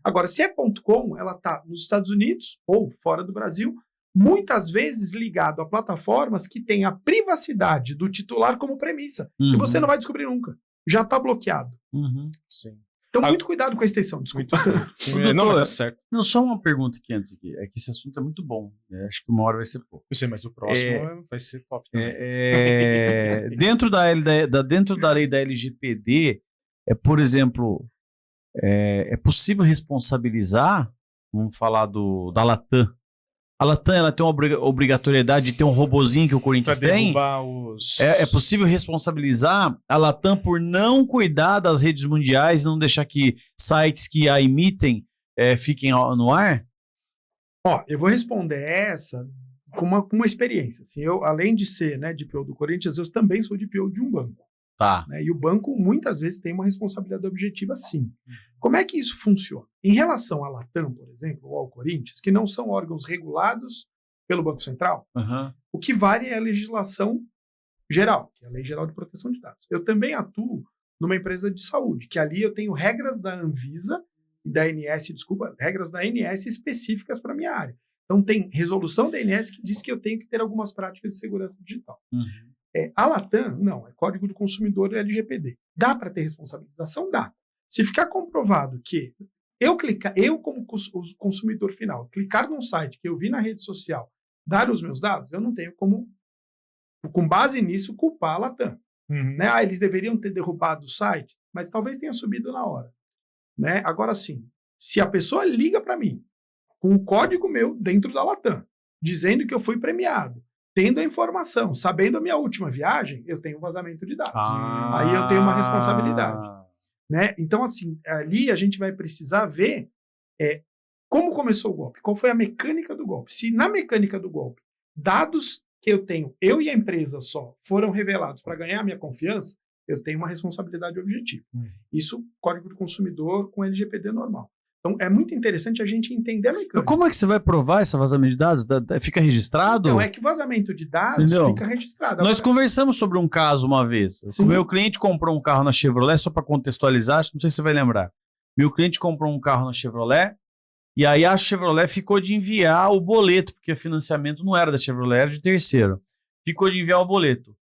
Agora, se é .com, ela está nos Estados Unidos ou fora do Brasil, muitas vezes ligado a plataformas que têm a privacidade do titular como premissa. E você não vai descobrir nunca. Já está bloqueado. Sim. Então, muito cuidado com a extensão, desculpa. Não, é certo. Não, só uma pergunta aqui antes aqui. É que esse assunto é muito bom. Acho que uma hora vai ser pouco. Eu sei, mas o próximo vai ser top também. Dentro da lei da LGPD, por exemplo, é possível responsabilizar, vamos falar da Latam. A Latam, ela tem uma obrigatoriedade de ter um robozinho que o Corinthians tem? É possível responsabilizar a Latam por não cuidar das redes mundiais, não deixar que sites que a emitem fiquem no ar? Eu vou responder essa com uma experiência. Assim, eu, além de ser DPO do Corinthians, eu também sou DPO de um banco. Tá. E o banco, muitas vezes, tem uma responsabilidade objetiva, sim. Como é que isso funciona? Em relação à Latam, por exemplo, ou ao Corinthians, que não são órgãos regulados pelo Banco Central, o que vale é a legislação geral, que é a Lei Geral de Proteção de Dados. Eu também atuo numa empresa de saúde, que ali eu tenho regras da Anvisa e da ANS, regras da ANS específicas para a minha área. Então, tem resolução da ANS que diz que eu tenho que ter algumas práticas de segurança digital. A Latam, não, é Código do Consumidor e LGPD. Dá para ter responsabilização? Dá. Se ficar comprovado que eu como consumidor final, clicar num site que eu vi na rede social, dar os meus dados, eu não tenho como, com base nisso, culpar a Latam. Eles deveriam ter derrubado o site, mas talvez tenha subido na hora. Agora sim, se a pessoa liga para mim com um código meu dentro da Latam, dizendo que eu fui premiado, tendo a informação, sabendo a minha última viagem, eu tenho um vazamento de dados. Aí eu tenho uma responsabilidade. Então, assim, ali a gente vai precisar ver como começou o golpe, qual foi a mecânica do golpe. Se na mecânica do golpe, dados que eu tenho, eu e a empresa só, foram revelados para ganhar a minha confiança, eu tenho uma responsabilidade objetiva. Isso, Código do Consumidor com LGPD normal. Então, é muito interessante a gente entender a mecânica. Mas como é que você vai provar esse vazamento de dados? Fica registrado? Não, é que o vazamento de dados fica registrado. Nós conversamos sobre um caso uma vez. O meu cliente comprou um carro na Chevrolet, só para contextualizar, não sei se você vai lembrar. Meu cliente comprou um carro na Chevrolet, E aí a Chevrolet ficou de enviar o boleto, porque o financiamento não era da Chevrolet, era de terceiro. Ficou de enviar o boleto.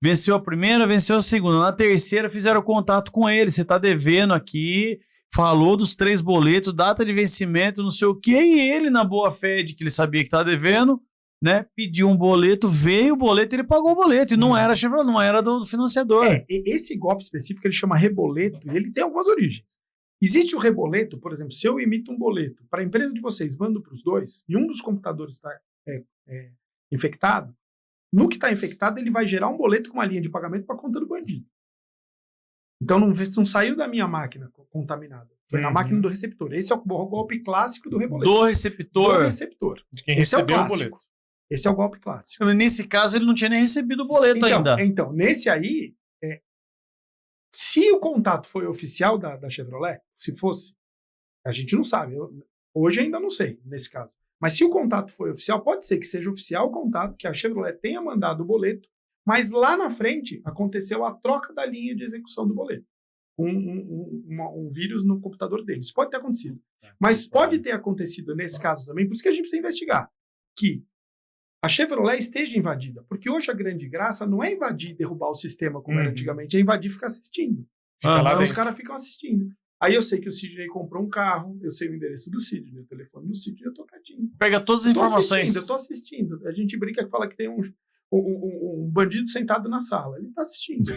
Venceu a primeira, venceu a segunda. Na terceira fizeram contato com ele. Você está devendo aqui, falou dos 3 boletos, data de vencimento, não sei o quê. E ele, na boa fé de que ele sabia que estava devendo, né, pediu um boleto, veio o boleto, ele pagou o boleto. E não era a Chevrolet, não era do financiador. Esse golpe específico ele chama reboleto e ele tem algumas origens. Existe o reboleto, por exemplo, se eu emito um boleto para a empresa de vocês, mando para os dois, e um dos computadores está infectado, no que está infectado ele vai gerar um boleto com uma linha de pagamento para a conta do bandido. Então não saiu da minha máquina contaminada, foi na máquina do receptor. Esse é o golpe clássico do reboleto. Do receptor. Do receptor. De quem Esse é o recebeu o clássico. boleto. Esse é o golpe clássico. Nesse caso, ele não tinha nem recebido o boleto ainda. Então, nesse aí, se o contato foi oficial da Chevrolet, se fosse, a gente não sabe. Hoje ainda não sei, nesse caso. Mas se o contato foi oficial, pode ser que seja oficial o contato, que a Chevrolet tenha mandado o boleto, mas lá na frente aconteceu a troca da linha de execução do boleto. Um vírus no computador deles. Pode ter acontecido. Mas pode ter acontecido nesse caso também, por isso que a gente precisa investigar, que a Chevrolet esteja invadida. Porque hoje a grande graça não é invadir e derrubar o sistema como era antigamente, é invadir e ficar assistindo. Então os caras ficam assistindo. Aí eu sei que o Sidney comprou um carro, eu sei o endereço do Sidney, o telefone do Sidney, eu tô quietinho. Pega todas as informações. Eu tô assistindo. A gente brinca que fala que tem um bandido sentado na sala. Ele tá assistindo.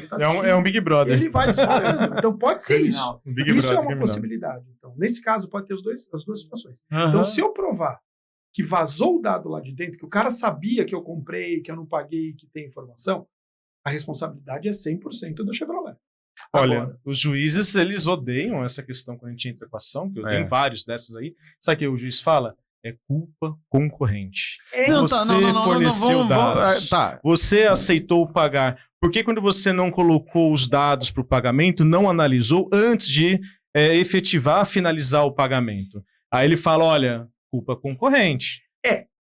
É um Big Brother. Ele vai disparando. Então pode ser isso. Isso é uma criminal. possibilidade. Então, nesse caso, pode ter as duas situações. Então, se eu provar que vazou o dado lá de dentro, que o cara sabia que eu comprei, que eu não paguei, que tem informação, a responsabilidade é 100% da Chevrolet. Olha, Agora, os juízes, eles odeiam essa questão quando a gente entra com a ação, que eu tenho vários dessas aí. Sabe o que o juiz fala? É culpa concorrente. Você forneceu dados. Você aceitou pagar. Por que quando você não colocou os dados para o pagamento, não analisou antes de efetivar, finalizar o pagamento? Aí ele fala, olha, culpa concorrente.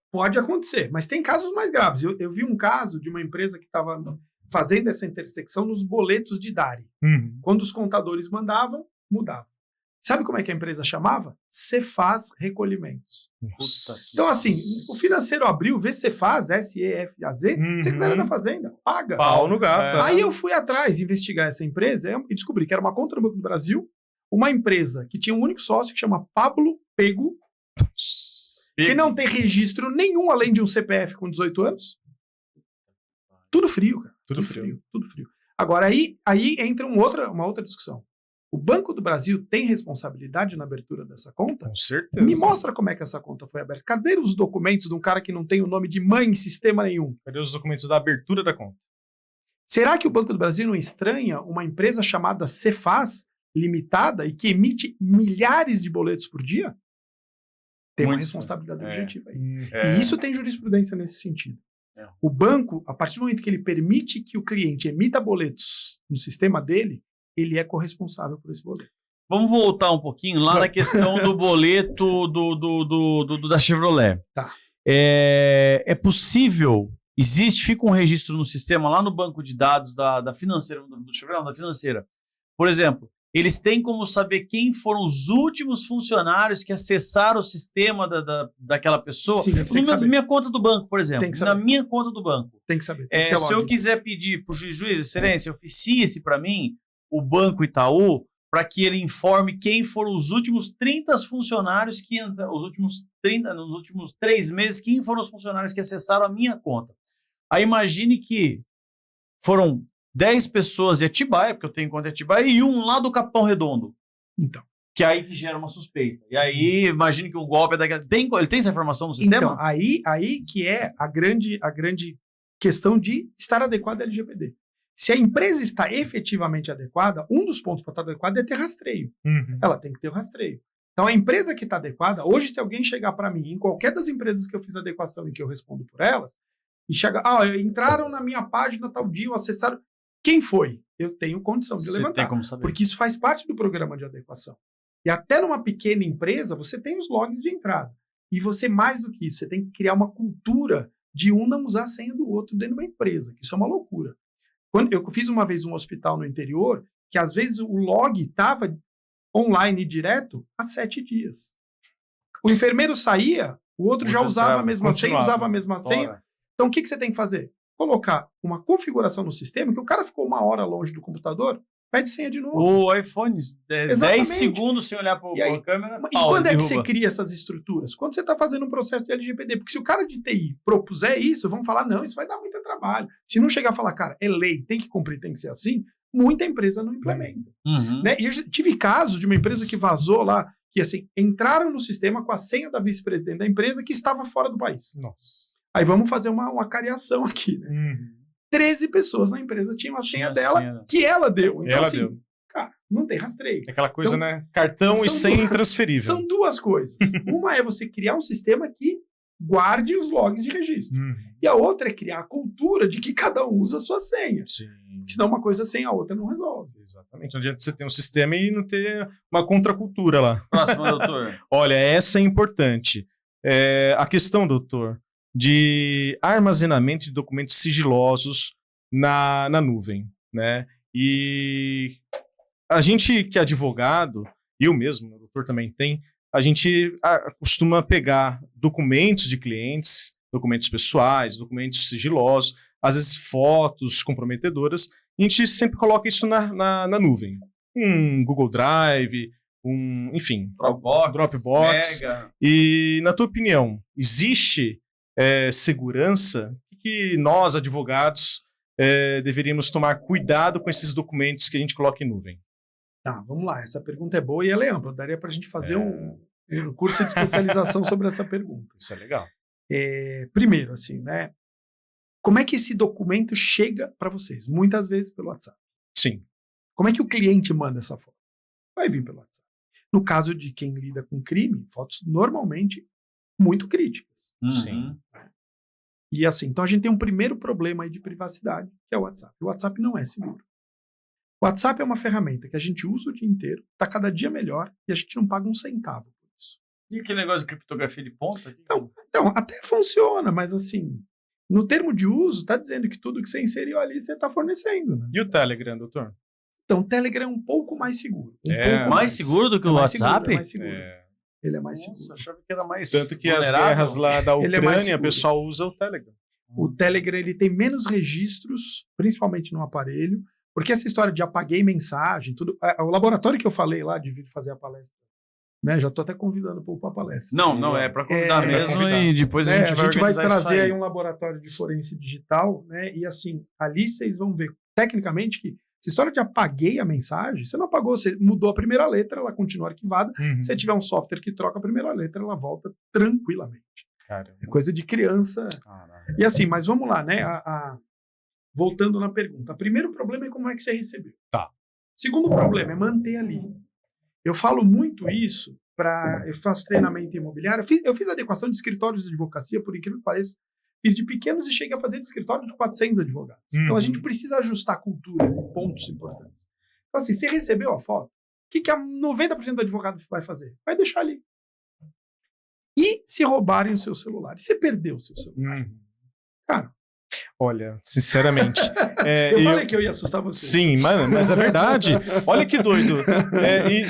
Pode acontecer, mas tem casos mais graves. Eu vi um caso de uma empresa que estava fazendo essa intersecção nos boletos de DARI. Quando os contadores mandavam, mudava. Sabe como é que a empresa chamava? Cefaz Recolhimentos. Então, assim, o financeiro abriu, vê Cefaz, S-E-F-A-Z, Secretaria da Fazenda, paga. Pau no gato. Aí eu fui atrás investigar essa empresa e descobri que era uma conta do Banco do Brasil, uma empresa que tinha um único sócio que chama Pablo Pego, que não tem registro nenhum além de um CPF com 18 anos. Tudo frio, cara. Tudo frio. Agora, aí entra uma outra discussão. O Banco do Brasil tem responsabilidade na abertura dessa conta? Com certeza. Me mostra como é que essa conta foi aberta. Cadê os documentos de um cara que não tem o nome de mãe em sistema nenhum? Cadê os documentos da abertura da conta? Será que o Banco do Brasil não estranha uma empresa chamada Cefaz Limitada e que emite milhares de boletos por dia? Tem uma responsabilidade objetiva aí. E isso tem jurisprudência nesse sentido. O banco, a partir do momento que ele permite que o cliente emita boletos no sistema dele, ele é corresponsável por esse boleto. Vamos voltar um pouquinho lá na questão do boleto da Chevrolet. Tá. É possível, fica um registro no sistema lá no banco de dados da financeira, do Chevrolet, da financeira. Por exemplo, eles têm como saber quem foram os últimos funcionários que acessaram o sistema daquela pessoa. Sim, na minha conta do banco, por exemplo. Tem que saber. Na minha conta do banco. Tem que saber. Se eu quiser pedir para o juiz, excelência, oficie-se para mim o Banco Itaú para que ele informe quem foram os últimos 30 funcionários nos últimos 3 meses, quem foram os funcionários que acessaram a minha conta. Aí imagine que foram 10 pessoas de Atibaia, porque eu tenho conta de Atibaia, e um lá do Capão Redondo. Então. Que é aí que gera uma suspeita. E aí, imagine que o golpe é daquela... Ele tem essa informação no sistema? Então, aí que é a grande questão de estar adequada à LGPD. Se a empresa está efetivamente adequada, um dos pontos para estar adequada é ter rastreio. Ela tem que ter o rastreio. Então, a empresa que está adequada, hoje, se alguém chegar para mim, em qualquer das empresas que eu fiz adequação e que eu respondo por elas, e chegar, entraram na minha página tal dia, acessaram... Quem foi? Eu tenho condição de levantar. Tem como saber. Porque isso faz parte do programa de adequação. E até numa pequena empresa, você tem os logs de entrada. E você, mais do que isso, você tem que criar uma cultura de um não usar a senha do outro dentro de uma empresa, que isso é uma loucura. Quando eu fiz uma vez um hospital no interior, que às vezes o log estava online direto há 7 dias. O enfermeiro saía, o outro já usava a mesma senha, continuava. usava a mesma senha. Então, o que você tem que fazer? Colocar uma configuração no sistema que o cara ficou 1 hora longe do computador, pede senha de novo. O iPhone, 10 segundos sem olhar para a câmera. E quando é que você cria essas estruturas? Quando você está fazendo um processo de LGPD. Porque se o cara de TI propuser isso, vão falar, não, isso vai dar muito trabalho. Se não chegar a falar, cara, é lei, tem que cumprir, tem que ser assim, muita empresa não implementa. Né? E eu tive casos de uma empresa que vazou lá, que assim, entraram no sistema com a senha da vice-presidente da empresa que estava fora do país. Nossa. Aí vamos fazer uma cariação aqui, né? 13 pessoas na empresa tinham a senha dela, que ela deu. Então, assim, cara, não tem rastreio. É aquela coisa, então, né? Cartão e senha intransferível. São duas coisas. Uma é você criar um sistema que guarde os logs de registro. E a outra é criar a cultura de que cada um usa a sua senha. Sim. Senão uma coisa sem a outra não resolve. Exatamente. Não adianta você ter um sistema e não ter uma contracultura lá. Próximo, doutor. Olha, essa é importante. A questão, doutor, de armazenamento de documentos sigilosos na nuvem, né? E a gente que é advogado, eu mesmo, o doutor também tem, a gente costuma pegar documentos de clientes, documentos pessoais, documentos sigilosos, às vezes fotos comprometedoras, e a gente sempre coloca isso na nuvem. Um Google Drive, enfim, Dropbox. Mega. E, na tua opinião, existe segurança? O que nós, advogados, deveríamos tomar cuidado com esses documentos que a gente coloca em nuvem? Tá, vamos lá. Essa pergunta é boa e ela é ampla. Daria para a gente fazer um curso de especialização sobre essa pergunta. Isso é legal. Primeiro, assim, né? Como é que esse documento chega para vocês? Muitas vezes pelo WhatsApp. Sim. Como é que o cliente manda essa foto? Vai vir pelo WhatsApp. No caso de quem lida com crime, fotos normalmente muito críticas. Sim. E assim, então a gente tem um primeiro problema aí de privacidade, que é o WhatsApp. O WhatsApp não é seguro. O WhatsApp é uma ferramenta que a gente usa o dia inteiro, está cada dia melhor e a gente não paga um centavo por isso. E aquele negócio de criptografia de ponta? Então até funciona, mas assim, no termo de uso, está dizendo que tudo que você inseriu ali, você está fornecendo. Né? E o Telegram, doutor? Então, o Telegram é um pouco mais seguro. Mais seguro do que o WhatsApp? É mais seguro. Ele é mais seguro. Eu achava que era mais Tanto que as guerras lá da Ucrânia, o pessoal usa o Telegram. O Telegram ele tem menos registros, principalmente no aparelho, porque essa história de apaguei mensagem, tudo. O laboratório que eu falei lá de vir fazer a palestra, né? Já estou até convidando para a palestra. Não, é para convidar mesmo e depois a gente vai trazer aí um laboratório de forense digital, né? E assim, ali vocês vão ver tecnicamente que essa história de apaguei a mensagem, você não apagou, você mudou a primeira letra, ela continua arquivada. Se você tiver um software que troca a primeira letra, ela volta tranquilamente. Caramba. É coisa de criança. Caramba. E assim, mas vamos lá, né? Voltando na pergunta. O primeiro problema é como é que você recebeu. Tá. Segundo problema é manter ali. Eu falo muito isso eu faço treinamento imobiliário. Eu fiz adequação de escritórios de advocacia, por incrível que pareça. Fiz de pequenos e cheguei a fazer de escritório de 400 advogados. Então a gente precisa ajustar a cultura em pontos importantes. Então assim, você recebeu a foto, o que 90% do advogado vai fazer? Vai deixar ali. E se roubarem o seu celular? E você perdeu o seu celular? Cara, olha, sinceramente. Eu falei que eu ia assustar você. Sim, mano, mas é verdade. Olha que doido.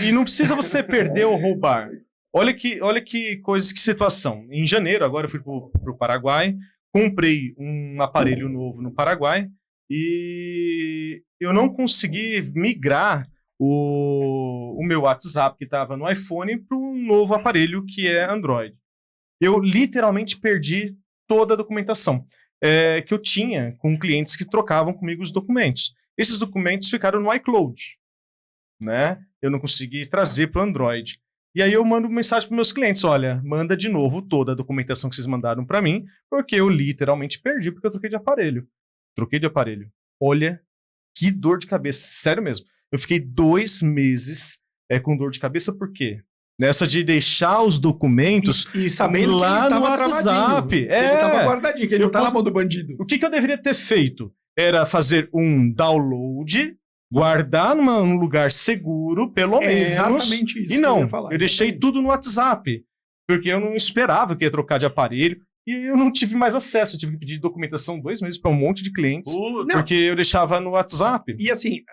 E não precisa você perder ou roubar. Olha que coisa, que situação. Em janeiro, agora eu fui pro Paraguai, comprei um aparelho novo no Paraguai e eu não consegui migrar o meu WhatsApp que estava no iPhone para um novo aparelho que é Android. Eu literalmente perdi toda a documentação que eu tinha com clientes que trocavam comigo os documentos. Esses documentos ficaram no iCloud, né? Eu não consegui trazer para o Android. E aí eu mando mensagem para meus clientes, olha, manda de novo toda a documentação que vocês mandaram para mim, porque eu literalmente perdi, porque eu troquei de aparelho. Olha, que dor de cabeça, sério mesmo. Eu fiquei 2 meses com dor de cabeça, por quê? Nessa de deixar os documentos e sabendo lá que ele no WhatsApp. Ele estava guardadinho, que ele não tá na mão do bandido. O que eu deveria ter feito? Era fazer um download, guardar num lugar seguro, pelo menos. Exatamente isso. E não, eu deixei tudo no WhatsApp, porque eu não esperava que ia trocar de aparelho. E eu não tive mais acesso, eu tive que pedir documentação 2 meses para um monte de clientes, porque eu deixava no WhatsApp. E assim,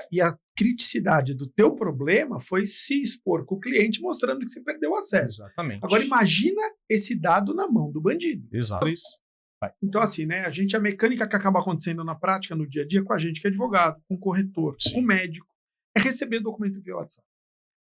criticidade do teu problema foi se expor com o cliente mostrando que você perdeu o acesso. Exatamente. Agora imagina esse dado na mão do bandido. Exato. Então assim, né, a mecânica que acaba acontecendo na prática, no dia a dia, com a gente que é advogado, com corretor, com médico, é receber documento via WhatsApp.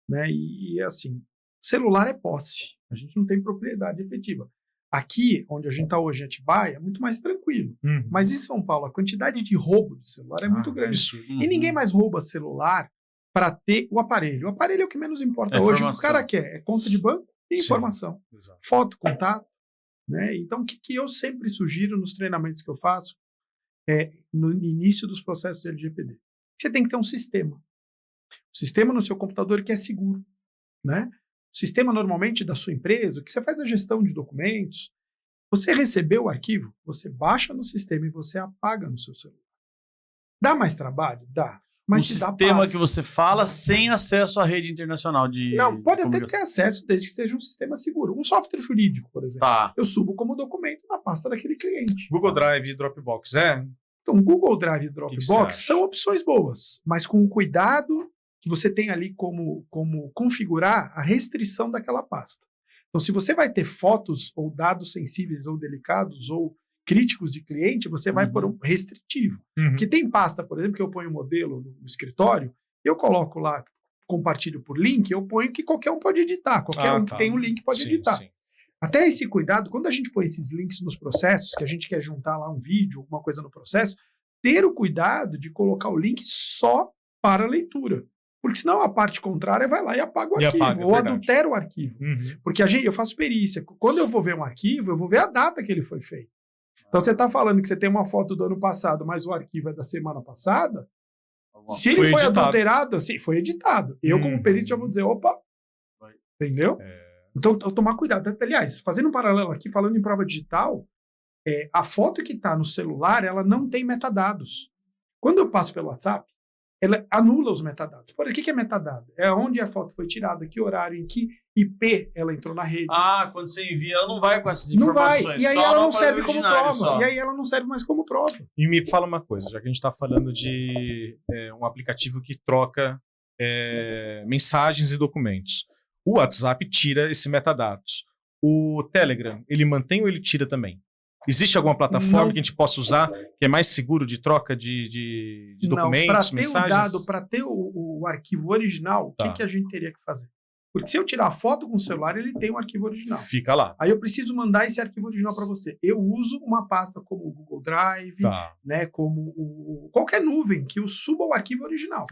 Né? E assim, celular é posse. A gente não tem propriedade efetiva. Aqui, onde a gente está hoje, em Atibaia, é muito mais tranquilo. Mas em São Paulo, a quantidade de roubo de celular é muito grande. E ninguém mais rouba celular para ter o aparelho. O aparelho é o que menos importa hoje. O que o cara quer é conta de banco e informação. Foto, contato. Né? Então, o que eu sempre sugiro nos treinamentos que eu faço no início dos processos de LGPD? Você tem que ter um sistema. Um sistema no seu computador que é seguro. Né? O sistema, normalmente, da sua empresa, que você faz a gestão de documentos, você recebeu o arquivo, você baixa no sistema e você apaga no seu celular. Dá mais trabalho? Dá. Mas o sistema que você fala sem acesso à rede internacional de... Não, pode até ter acesso, desde que seja um sistema seguro. Um software jurídico, por exemplo. Tá. Eu subo como documento na pasta daquele cliente. Google Drive e Dropbox, Então, Google Drive e Dropbox são opções boas, mas com cuidado que você tem ali como configurar a restrição daquela pasta. Então, se você vai ter fotos ou dados sensíveis ou delicados ou críticos de cliente, você vai por um restritivo. Que tem pasta, por exemplo, que eu ponho um modelo no escritório, eu coloco lá, compartilho por link, eu ponho que qualquer um pode editar, qualquer um que tem um link pode editar. Sim. Até esse cuidado, quando a gente põe esses links nos processos, que a gente quer juntar lá um vídeo, alguma coisa no processo, ter o cuidado de colocar o link só para a leitura. Porque senão a parte contrária vai lá e apaga o arquivo, ou adultera o arquivo. Porque eu faço perícia. Quando eu vou ver um arquivo, eu vou ver a data que ele foi feito. Então você está falando que você tem uma foto do ano passado, mas o arquivo é da semana passada. Se ele foi adulterado, assim, foi editado. Eu, como perito, já vou dizer, opa, entendeu? Então, tomar cuidado. Aliás, fazendo um paralelo aqui, falando em prova digital, a foto que está no celular, ela não tem metadados. Quando eu passo pelo WhatsApp, ela anula os metadados. Por que é metadado? É onde a foto foi tirada, que horário, em que IP ela entrou na rede. Quando você envia, ela não vai com essas informações. Não vai. E aí ela não serve como prova. E aí ela não serve mais como prova. E me fala uma coisa, já que a gente está falando de um aplicativo que troca mensagens e documentos. O WhatsApp tira esse metadados. O Telegram, ele mantém ou ele tira também? Existe alguma plataforma que a gente possa usar que é mais seguro de troca de documentos, mensagens? Para ter o arquivo original, o que a gente teria que fazer? Porque se eu tirar a foto com o celular, ele tem um arquivo original. Fica lá. Aí eu preciso mandar esse arquivo original para você. Eu uso uma pasta como o Google Drive, né, como qualquer nuvem que eu suba o arquivo original.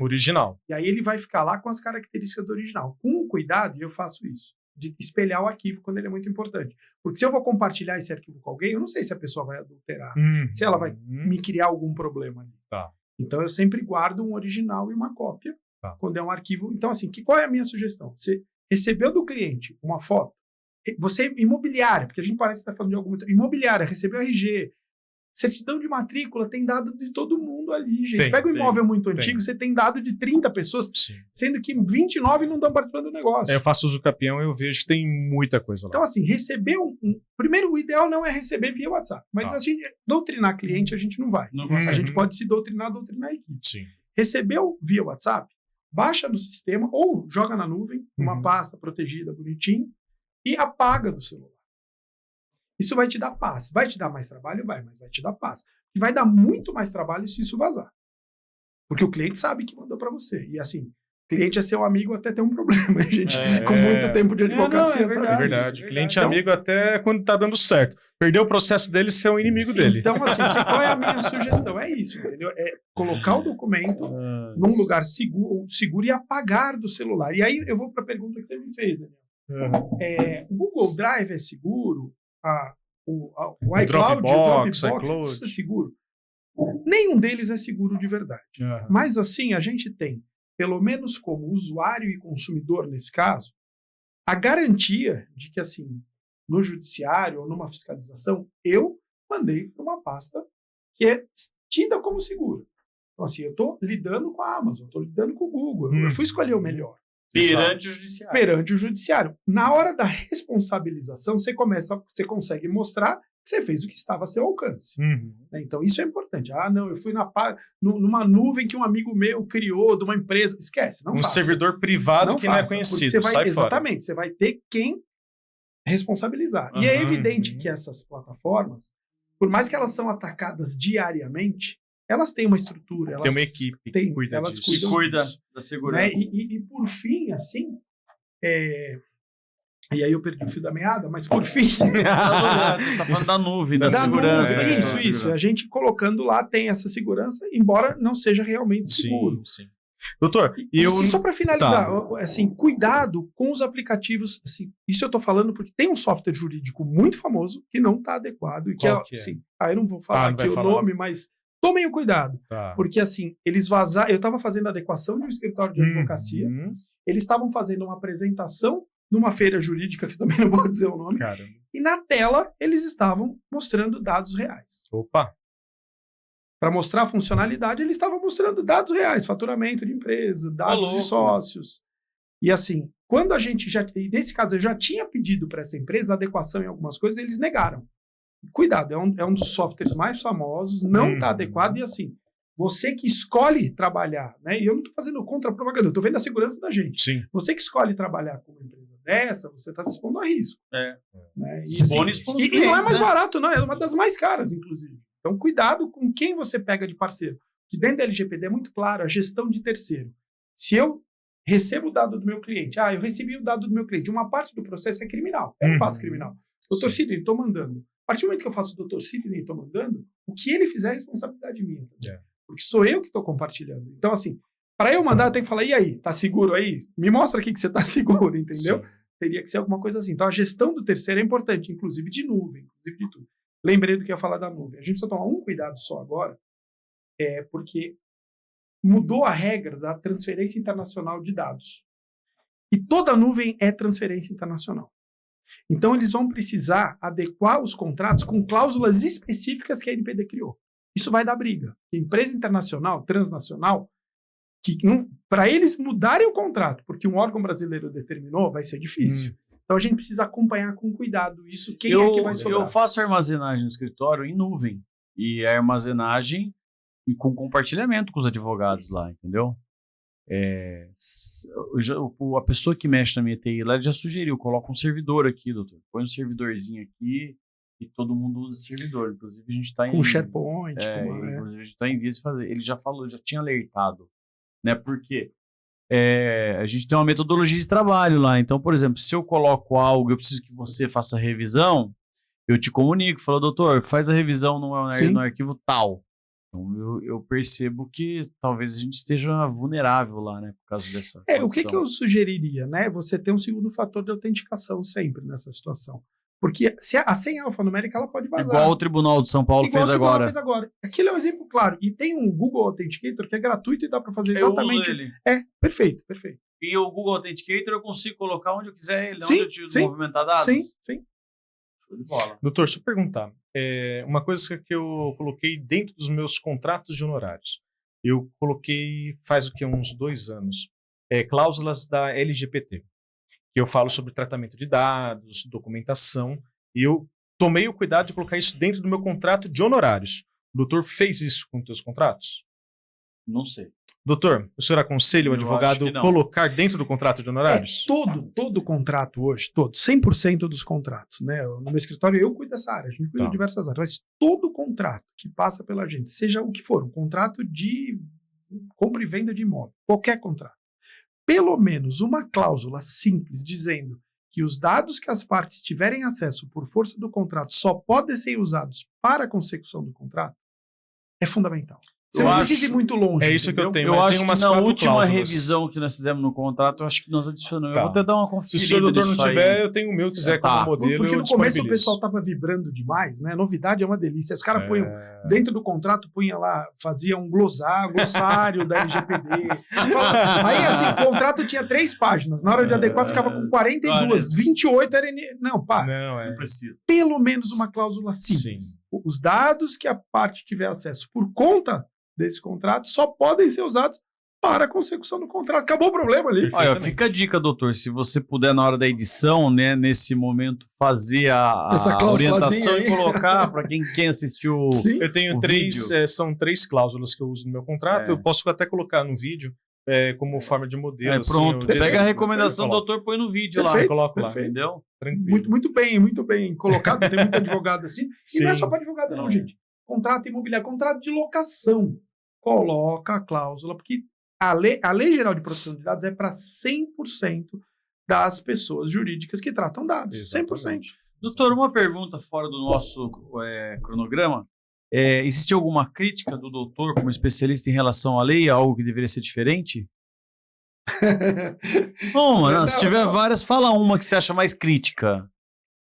E aí ele vai ficar lá com as características do original. Com cuidado, eu faço isso. De espelhar o arquivo quando ele é muito importante. Porque se eu vou compartilhar esse arquivo com alguém, eu não sei se a pessoa vai adulterar, se ela vai me criar algum problema ali. Então eu sempre guardo um original e uma cópia quando é um arquivo. Então assim, qual é a minha sugestão? Você recebeu do cliente uma foto, você imobiliária, porque a gente parece que está falando de alguma imobiliária, recebeu RG, certidão de matrícula, tem dado de todo mundo ali, gente. Pega um imóvel muito antigo, você tem dado de 30 pessoas, sendo que 29 não estão participando do negócio. Eu faço uso campeão e eu vejo que tem muita coisa lá. Então, assim, receber primeiro, o ideal não é receber via WhatsApp, mas a gente doutrinar cliente, a gente não vai. A gente pode se doutrinar a equipe. Recebeu via WhatsApp, baixa no sistema ou joga na nuvem, uma pasta protegida, bonitinho, e apaga do celular. Isso vai te dar paz. Vai te dar mais trabalho? Vai, mas vai te dar paz. E vai dar muito mais trabalho se isso vazar. Porque o cliente sabe que mandou para você. E assim, o cliente é seu amigo até ter um problema, gente. Com muito tempo de advocacia, sabe? É verdade. Cliente é amigo até quando tá dando certo. Perdeu o processo dele, ser o inimigo dele. Então, assim, qual é a minha sugestão? É isso, entendeu? É colocar o documento num lugar seguro e apagar do celular. E aí eu vou para a pergunta que você me fez, Daniel. O Google Drive é seguro? O iCloud, o Dropbox, isso é seguro. Nenhum deles é seguro de verdade. Mas assim, a gente tem, pelo menos como usuário e consumidor nesse caso, a garantia de que assim, no judiciário ou numa fiscalização, eu mandei para uma pasta que é tida como segura. Então assim, eu estou lidando com a Amazon, estou lidando com o Google, eu fui escolher o melhor. Perante o judiciário. Perante o judiciário. Na hora da responsabilização, você consegue mostrar você fez o que estava a seu alcance. Né? Então, isso é importante. Não, eu fui numa nuvem que um amigo meu criou de uma empresa. Esquece, não faça. Servidor privado que não é conhecido, sai exatamente, fora. Você vai ter quem responsabilizar. E é evidente que essas plataformas, por mais que elas são atacadas diariamente, elas têm uma estrutura. Tem uma equipe que cuida elas disso. Cuida da segurança. Né? E por fim, assim... E aí eu perdi o fio da meada, mas por fim... Você tá falando da nuvem, da segurança. Nuvem, isso. A gente colocando lá tem essa segurança, embora não seja realmente seguro. Sim. Doutor, só para finalizar, assim, cuidado com os aplicativos. Assim, isso eu tô falando porque tem um software jurídico muito famoso que não está adequado. E que assim, eu não vou falar aqui o nome, mas tomem o cuidado. Porque assim, eles vazaram... Eu estava fazendo a adequação de um escritório de advocacia, eles estavam fazendo uma apresentação numa feira jurídica, que também não vou dizer o nome, e na tela eles estavam mostrando dados reais. Opa! Para mostrar a funcionalidade, eles estavam mostrando dados reais, faturamento de empresa, dados de sócios. E assim, quando a gente nesse caso, eu já tinha pedido para essa empresa adequação em algumas coisas, eles negaram. Cuidado, é um dos softwares mais famosos, não está adequado, e assim, você que escolhe trabalhar, né? E eu não estou fazendo contra-propaganda, eu estou vendo a segurança da gente. Sim. Você que escolhe trabalhar com uma empresa dessa, você está se expondo a risco. Né? E não é mais barato, não, é uma das mais caras, inclusive. Então, cuidado com quem você pega de parceiro. Que dentro da LGPD é muito claro, a gestão de terceiro. Se eu recebo o dado do meu cliente, eu recebi o dado do meu cliente, uma parte do processo é criminal, eu não faço criminal. Doutor Sidney, estou mandando. A partir do momento que eu faço o doutor Sidney, estou mandando, o que ele fizer é responsabilidade minha. Porque sou eu que estou compartilhando. Então, assim, para eu mandar, eu tenho que falar, e aí, tá seguro aí? Me mostra aqui que você tá seguro, entendeu? Sim. Teria que ser alguma coisa assim. Então, a gestão do terceiro é importante, inclusive de nuvem, inclusive de tudo. Lembrei do que eu ia falar da nuvem. A gente precisa tomar um cuidado só agora, porque mudou a regra da transferência internacional de dados. E toda nuvem é transferência internacional. Então, eles vão precisar adequar os contratos com cláusulas específicas que a NPD criou. Isso vai dar briga. Empresa internacional, transnacional, para eles mudarem o contrato, porque um órgão brasileiro determinou, vai ser difícil. Então a gente precisa acompanhar com cuidado isso. É que vai sobrar? Eu faço armazenagem no escritório em nuvem. E a armazenagem com compartilhamento com os advogados lá, entendeu? A pessoa que mexe na minha TI lá já sugeriu, coloca um servidor aqui, doutor. Põe um servidorzinho aqui. E todo mundo usa esse servidor. Inclusive, a gente está em... Com SharePoint. Inclusive, a gente está em vias de fazer. Ele já falou, já tinha alertado. Né? Porque a gente tem uma metodologia de trabalho lá. Então, por exemplo, se eu coloco algo, eu preciso que você faça a revisão, eu te comunico. Falo, doutor, faz a revisão no arquivo tal. Então, eu percebo que talvez a gente esteja vulnerável lá, né? Por causa dessa o que eu sugeriria, né? Você ter um segundo fator de autenticação sempre nessa situação. Porque a senha alfanumérica ela pode vazar. Igual o Tribunal de São Paulo fez agora. Aquilo é um exemplo claro. E tem um Google Authenticator que é gratuito e dá para fazer exatamente... Eu uso ele. Perfeito. E o Google Authenticator eu consigo colocar onde eu quiser ele, onde eu movimentar dados? Sim. Show de bola. Doutor, deixa eu perguntar. Uma coisa que eu coloquei dentro dos meus contratos de honorários. Eu coloquei faz uns 2 anos. Cláusulas da LGPD. Que eu falo sobre tratamento de dados, documentação, e eu tomei o cuidado de colocar isso dentro do meu contrato de honorários. O doutor fez isso com os seus contratos? Não sei. Doutor, o senhor aconselha o advogado colocar dentro do contrato de honorários? Todo contrato hoje, 100% dos contratos, né? No meu escritório eu cuido dessa área, a gente cuida de diversas áreas, mas todo contrato que passa pela gente, seja o que for, um contrato de compra e venda de imóvel, qualquer contrato, pelo menos uma cláusula simples dizendo que os dados que as partes tiverem acesso por força do contrato só podem ser usados para a consecução do contrato, é fundamental. Você não precisa ir muito longe. É isso que eu tenho. Eu acho que na última revisão que nós fizemos no contrato, eu acho que nós adicionamos. Eu vou até dar uma conferida. Se o doutor não tiver, eu tenho o meu, quiser como modelo. Porque no começo o pessoal estava vibrando demais, né? Novidade é uma delícia. Os caras punham, dentro do contrato, punha lá, fazia um glossário da LGPD. Aí, assim, o contrato tinha 3 páginas. Na hora de adequar, ficava com 42. 28 era... Não precisa. Pelo menos uma cláusula simples. Sim. Os dados que a parte tiver acesso por conta desse contrato só podem ser usados para a consecução do contrato. Acabou o problema ali. Olha, fica a dica, doutor, se você puder na hora da edição, né, nesse momento, fazer a orientação e colocar para quem assistiu. Sim. Eu tenho são 3 cláusulas que eu uso no meu contrato, eu posso até colocar no vídeo como forma de modelo. Pronto, assim, pega a recomendação do doutor, põe no vídeo lá, eu coloco lá, entendeu? Muito bem colocado, tem muito advogado assim. Sim. E não é só para advogado não, gente. Contrato imobiliário, contrato de locação. Coloca a cláusula, porque a Lei Geral de Proteção de Dados é para 100% das pessoas jurídicas que tratam dados. Exatamente. 100%. Doutor, uma pergunta fora do nosso cronograma. Existe alguma crítica do doutor como especialista em relação à lei? Algo que deveria ser diferente? Bom, mano, se tiver várias, fala uma que você acha mais crítica.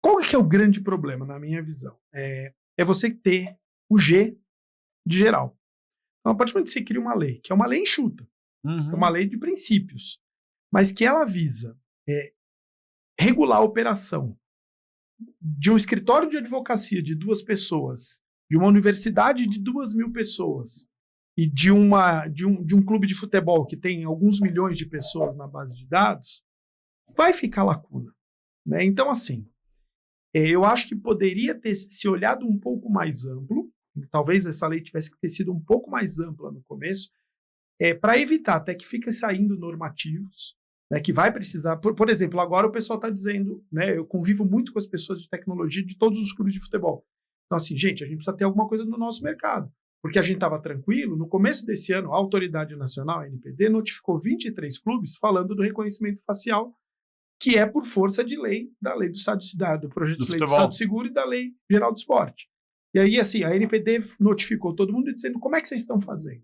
Qual que é o grande problema, na minha visão? É você ter o G de geral. Então, a partir do momento que você cria uma lei, que é uma lei enxuta, é uma lei de princípios, mas que ela visa regular a operação de um escritório de advocacia de 2 pessoas, de uma universidade de 2.000 pessoas e de um clube de futebol que tem alguns milhões de pessoas na base de dados, vai ficar lacuna. Né? Então, assim, eu acho que poderia ter se olhado um pouco mais amplo, talvez essa lei tivesse que ter sido um pouco mais ampla no começo, para evitar até que fique saindo normativos, né, que vai precisar... Por exemplo, agora o pessoal está dizendo, né, eu convivo muito com as pessoas de tecnologia de todos os clubes de futebol. Então, assim, gente, a gente precisa ter alguma coisa no nosso mercado, porque a gente estava tranquilo. No começo desse ano, a Autoridade Nacional, a ANPD, notificou 23 clubes falando do reconhecimento facial, que é por força de lei, da lei do Estado de Cidade, do projeto de lei do Estado Seguro e da Lei Geral do Esporte. E aí, assim, a ANPD notificou todo mundo dizendo como é que vocês estão fazendo.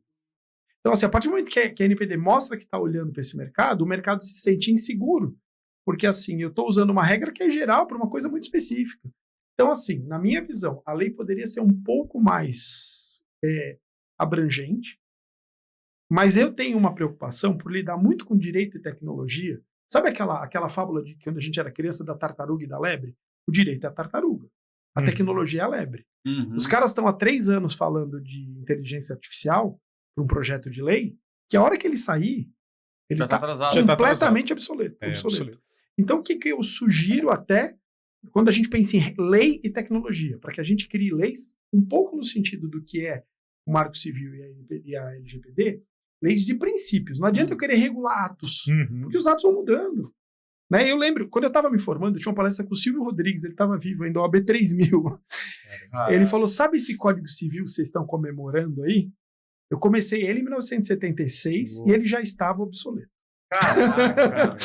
Então, assim, a partir do momento que a ANPD mostra que está olhando para esse mercado, o mercado se sente inseguro, porque, assim, eu estou usando uma regra que é geral para uma coisa muito específica. Então, assim, na minha visão, a lei poderia ser um pouco mais abrangente, mas eu tenho uma preocupação por lidar muito com direito e tecnologia. Sabe aquela fábula de que quando a gente era criança da tartaruga e da lebre? O direito é a tartaruga, a tecnologia é a lebre. Os caras estão há 3 anos falando de inteligência artificial para um projeto de lei, que a hora que ele sair, ele está completamente obsoleto. Então, o que eu sugiro até, quando a gente pensa em lei e tecnologia, para que a gente crie leis um pouco no sentido do que é o Marco Civil e a LGPD, leis de princípios. Não adianta eu querer regular atos, porque os atos vão mudando. Né? Eu lembro, quando eu estava me formando, eu tinha uma palestra com o Silvio Rodrigues, ele estava vivo ainda, o OAB 3000. Ele falou, sabe esse Código Civil que vocês estão comemorando aí? Eu comecei ele em 1976 e ele já estava obsoleto. Caraca.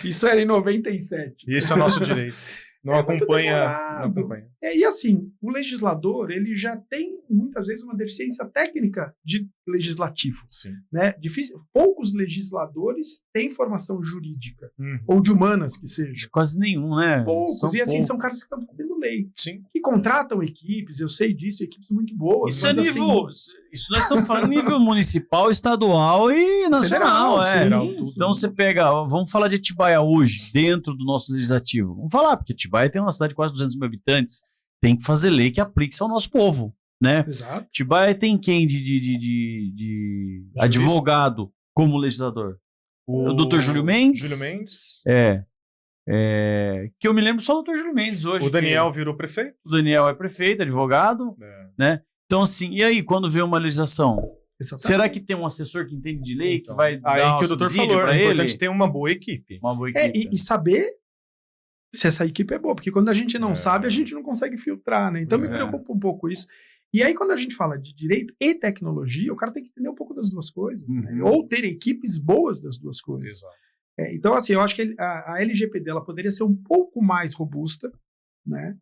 Isso era em 97. E esse é o nosso direito. Não acompanha. E assim, o legislador, ele já tem muitas vezes uma deficiência técnica de legislativo. Sim. Né? Poucos legisladores têm formação jurídica, ou de humanas que seja. Quase nenhum, né? Poucos. São caras que estão fazendo lei. Sim. Que contratam equipes, eu sei disso, equipes muito boas. Isso mas, isso nós estamos falando nível municipal, estadual e nacional. Federal, então você pega, vamos falar de Atibaia hoje, dentro do nosso legislativo. Vamos falar, porque Atibaia tem uma cidade de quase 200 mil habitantes, tem que fazer lei que aplique-se ao nosso povo, né? Exato. Atibaia tem quem de advogado como legislador? O Dr. Júlio Mendes. Júlio Mendes. Que eu me lembro só do Dr. Júlio Mendes hoje. O Daniel virou prefeito. O Daniel é prefeito, advogado, né? Então, assim, e aí, quando vê uma legislação, será que tem um assessor que entende de lei, que vai dar que o doutor falou, para ele? É importante ter uma boa equipe. E saber se essa equipe é boa, porque quando a gente não sabe, a gente não consegue filtrar, né? Então me preocupa um pouco isso. E aí, quando a gente fala de direito e tecnologia, o cara tem que entender um pouco das duas coisas, né? Ou ter equipes boas das duas coisas. Exato. Então, assim, eu acho que a LGPD ela poderia ser um pouco mais robusta, né?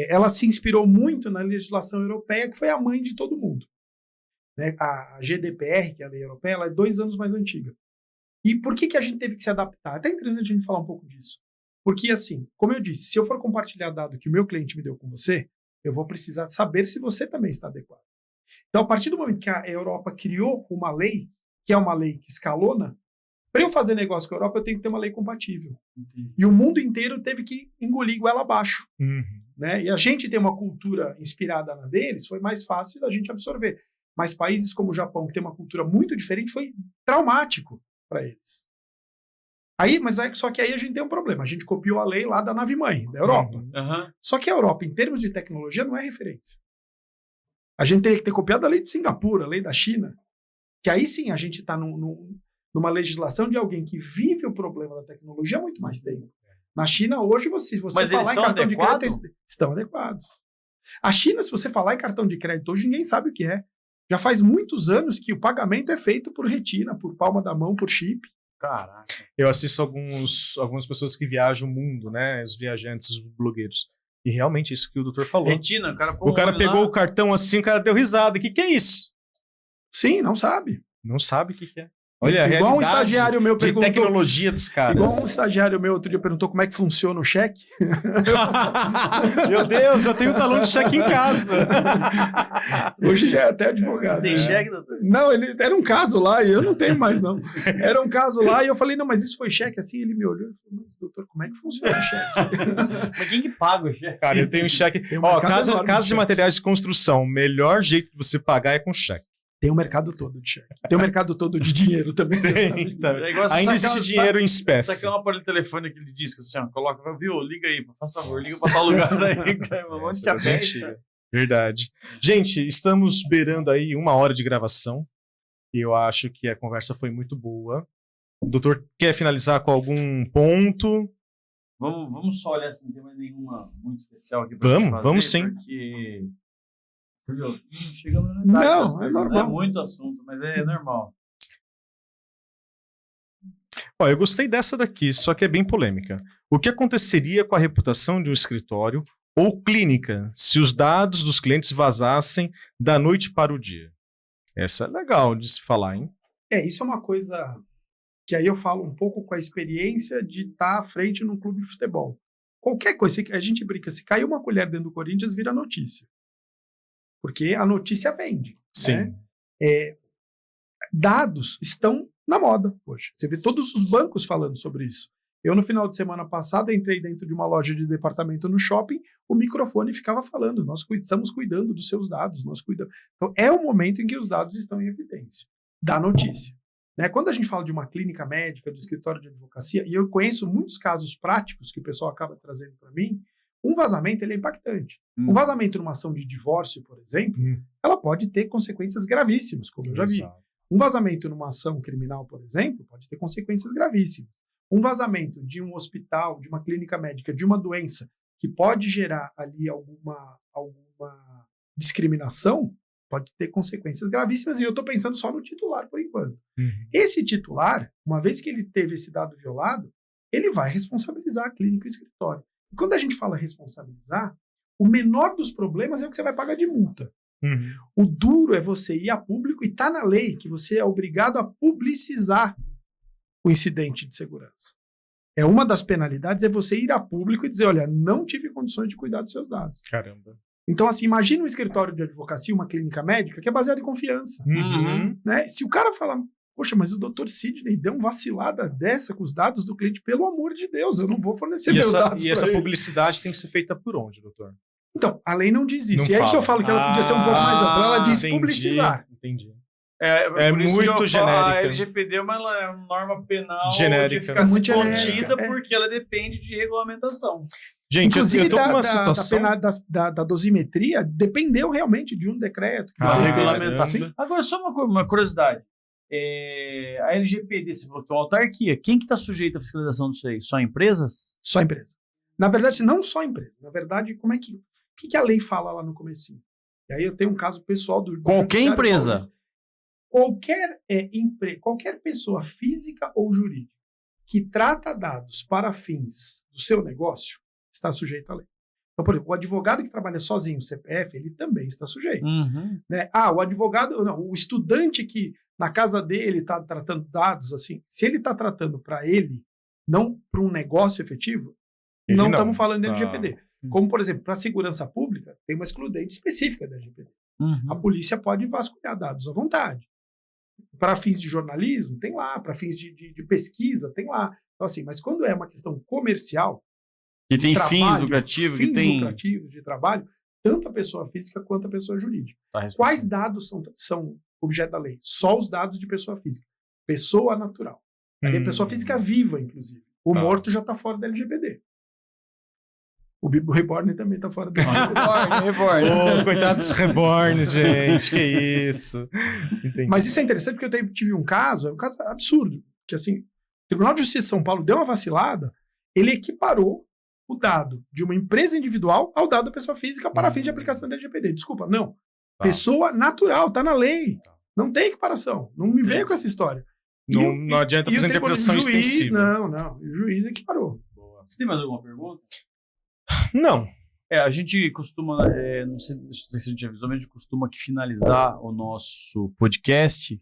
Ela se inspirou muito na legislação europeia, que foi a mãe de todo mundo. Né? A GDPR, que é a lei europeia, ela é 2 anos mais antiga. E por que a gente teve que se adaptar? Até é interessante a gente falar um pouco disso. Porque, assim, como eu disse, se eu for compartilhar dado que o meu cliente me deu com você, eu vou precisar saber se você também está adequado. Então, a partir do momento que a Europa criou uma lei, que é uma lei que escalona, para eu fazer negócio com a Europa, eu tenho que ter uma lei compatível. E o mundo inteiro teve que engolir goela abaixo. Né? E a gente tem uma cultura inspirada na deles, foi mais fácil da gente absorver. Mas países como o Japão, que tem uma cultura muito diferente, foi traumático para eles. Só que aí a gente tem um problema. A gente copiou a lei lá da nave-mãe, da Europa. Só que a Europa, em termos de tecnologia, não é referência. A gente teria que ter copiado a lei de Singapura, a lei da China, que aí sim a gente está numa legislação de alguém que vive o problema da tecnologia há muito mais tempo. Na China, hoje, se você Mas falar em cartão de crédito, estão adequados. A China, se você falar em cartão de crédito hoje, ninguém sabe o que é. Já faz muitos anos que o pagamento é feito por retina, por palma da mão, por chip. Caraca. Eu assisto algumas pessoas que viajam o mundo, né? Os viajantes, os blogueiros. E realmente isso que o doutor falou. Retina, o cara pegou o cartão assim, o cara deu risada. O que é isso? Sim, não sabe. Não sabe o que é. Olha, igual um estagiário meu perguntou, de tecnologia dos caras. Igual um estagiário meu outro dia perguntou como é que funciona o cheque. Meu Deus, eu tenho um talão de cheque em casa. Hoje já é até advogado. Você tem cheque, doutor? Não, era um caso lá e eu não tenho mais, não. Era um caso lá e eu falei, não, mas isso foi cheque assim? Ele me olhou e falou, mas doutor, como é que funciona o cheque? Mas quem que paga o cheque? Cara, eu tenho cheque. Casa de materiais de construção, o melhor jeito de você pagar é com cheque. Tem o mercado todo de cheque. Tem o mercado todo de dinheiro também. Tem, tá. Ainda existe dinheiro em espécie. Isso aqui é um aparelho telefônico que ele diz que assim, ó, coloca, viu, liga aí, faz favor, liga pra tal lugar aí. Verdade. Gente, estamos beirando aí 1 hora de gravação. E eu acho que a conversa foi muito boa. O doutor quer finalizar com algum ponto? Vamos só olhar se não tem mais nenhuma muito especial aqui pra gente fazer. Vamos sim. Porque... Você viu? Não chegamos na metade. Não, é normal. Não é muito assunto, mas é normal. Ó, eu gostei dessa daqui, só que é bem polêmica. O que aconteceria com a reputação de um escritório ou clínica se os dados dos clientes vazassem da noite para o dia? Essa é legal de se falar, hein? Isso é uma coisa que aí eu falo um pouco com a experiência de estar à frente num clube de futebol. Qualquer coisa, a gente brinca, se caiu uma colher dentro do Corinthians, vira notícia. Porque a notícia vende. Sim. Né? Dados estão na moda hoje. Você vê todos os bancos falando sobre isso. Eu, no final de semana passada, entrei dentro de uma loja de departamento no shopping, o microfone ficava falando, nós estamos cuidando dos seus dados, nós cuidamos. Então, é o momento em que os dados estão em evidência, da notícia. Né? Quando a gente fala de uma clínica médica, do escritório de advocacia, e eu conheço muitos casos práticos que o pessoal acaba trazendo para mim, um vazamento ele é impactante. Um vazamento numa ação de divórcio, por exemplo, ela pode ter consequências gravíssimas, como eu já vi. Um vazamento numa ação criminal, por exemplo, pode ter consequências gravíssimas. Um vazamento de um hospital, de uma clínica médica, de uma doença que pode gerar ali alguma discriminação, pode ter consequências gravíssimas. E eu estou pensando só no titular, por enquanto. Esse titular, uma vez que ele teve esse dado violado, ele vai responsabilizar a clínica e o escritório. E quando a gente fala responsabilizar, o menor dos problemas é o que você vai pagar de multa. O duro é você ir a público e está na lei que você é obrigado a publicizar o incidente de segurança. Uma das penalidades é você ir a público e dizer, olha, não tive condições de cuidar dos seus dados. Caramba. Então, assim, imagina um escritório de advocacia, uma clínica médica, que é baseada em confiança. Né? Se o cara fala, poxa, mas o doutor Sidney deu uma vacilada dessa com os dados do cliente, pelo amor de Deus, eu não vou fornecer meus dados. E essa publicidade tem que ser feita por onde, doutor? Então, a lei não diz isso. E aí que eu falo que ela podia ser um pouco mais ampla, ela diz publicizar. Entendi. É muito genérica. A LGPD é uma norma penal genérica. De ficar contida porque ela depende de regulamentação. Gente, inclusive, eu tô com uma situação... da dosimetria, dependeu realmente de um decreto. Regulamentação. Agora, só uma curiosidade. A LGPD, você falou que é uma autarquia. Quem que está sujeito à fiscalização disso aí? Só empresas? Só empresa. Na verdade, não só empresa. Na verdade, o que a lei fala lá no comecinho? E aí eu tenho um caso pessoal do qualquer empresa. Qualquer pessoa física ou jurídica que trata dados para fins do seu negócio está sujeito à lei. Então, por exemplo, o advogado que trabalha sozinho, CPF, ele também está sujeito. Né? O advogado, não, o estudante que na casa dele está tratando dados, assim, se ele está tratando para ele, não para um negócio efetivo, não estamos falando de LGPD. Como, por exemplo, para a segurança pública, tem uma excludente específica da LGPD. A polícia pode vasculhar dados à vontade. Para fins de jornalismo, tem lá. Para fins de pesquisa, tem lá. Então, assim, mas quando é uma questão comercial, que tem fins lucrativos, lucrativos de trabalho, tanto a pessoa física quanto a pessoa jurídica. Quais dados são objeto da lei? Só os dados de pessoa física. Pessoa natural. Ali é pessoa física viva, inclusive. O morto já está fora da LGPD. O Reborn também está fora da LGPD. Reborn. Coitado dos Reborns, gente. Que isso. Entendi. Mas isso é interessante porque eu tive um caso absurdo, que assim, o Tribunal de Justiça de São Paulo deu uma vacilada, ele equiparou o dado de uma empresa individual ao dado da pessoa física para fins de aplicação da LGPD. Desculpa, não. Pessoa natural, está na lei. Não tem equiparação. Não me venha com essa história. Não adianta fazer interpretação extensiva. Não. O juiz equiparou. Você tem mais alguma pergunta? Não. A gente costuma, não sei se a gente avisou, mas a gente costuma aqui finalizar o nosso podcast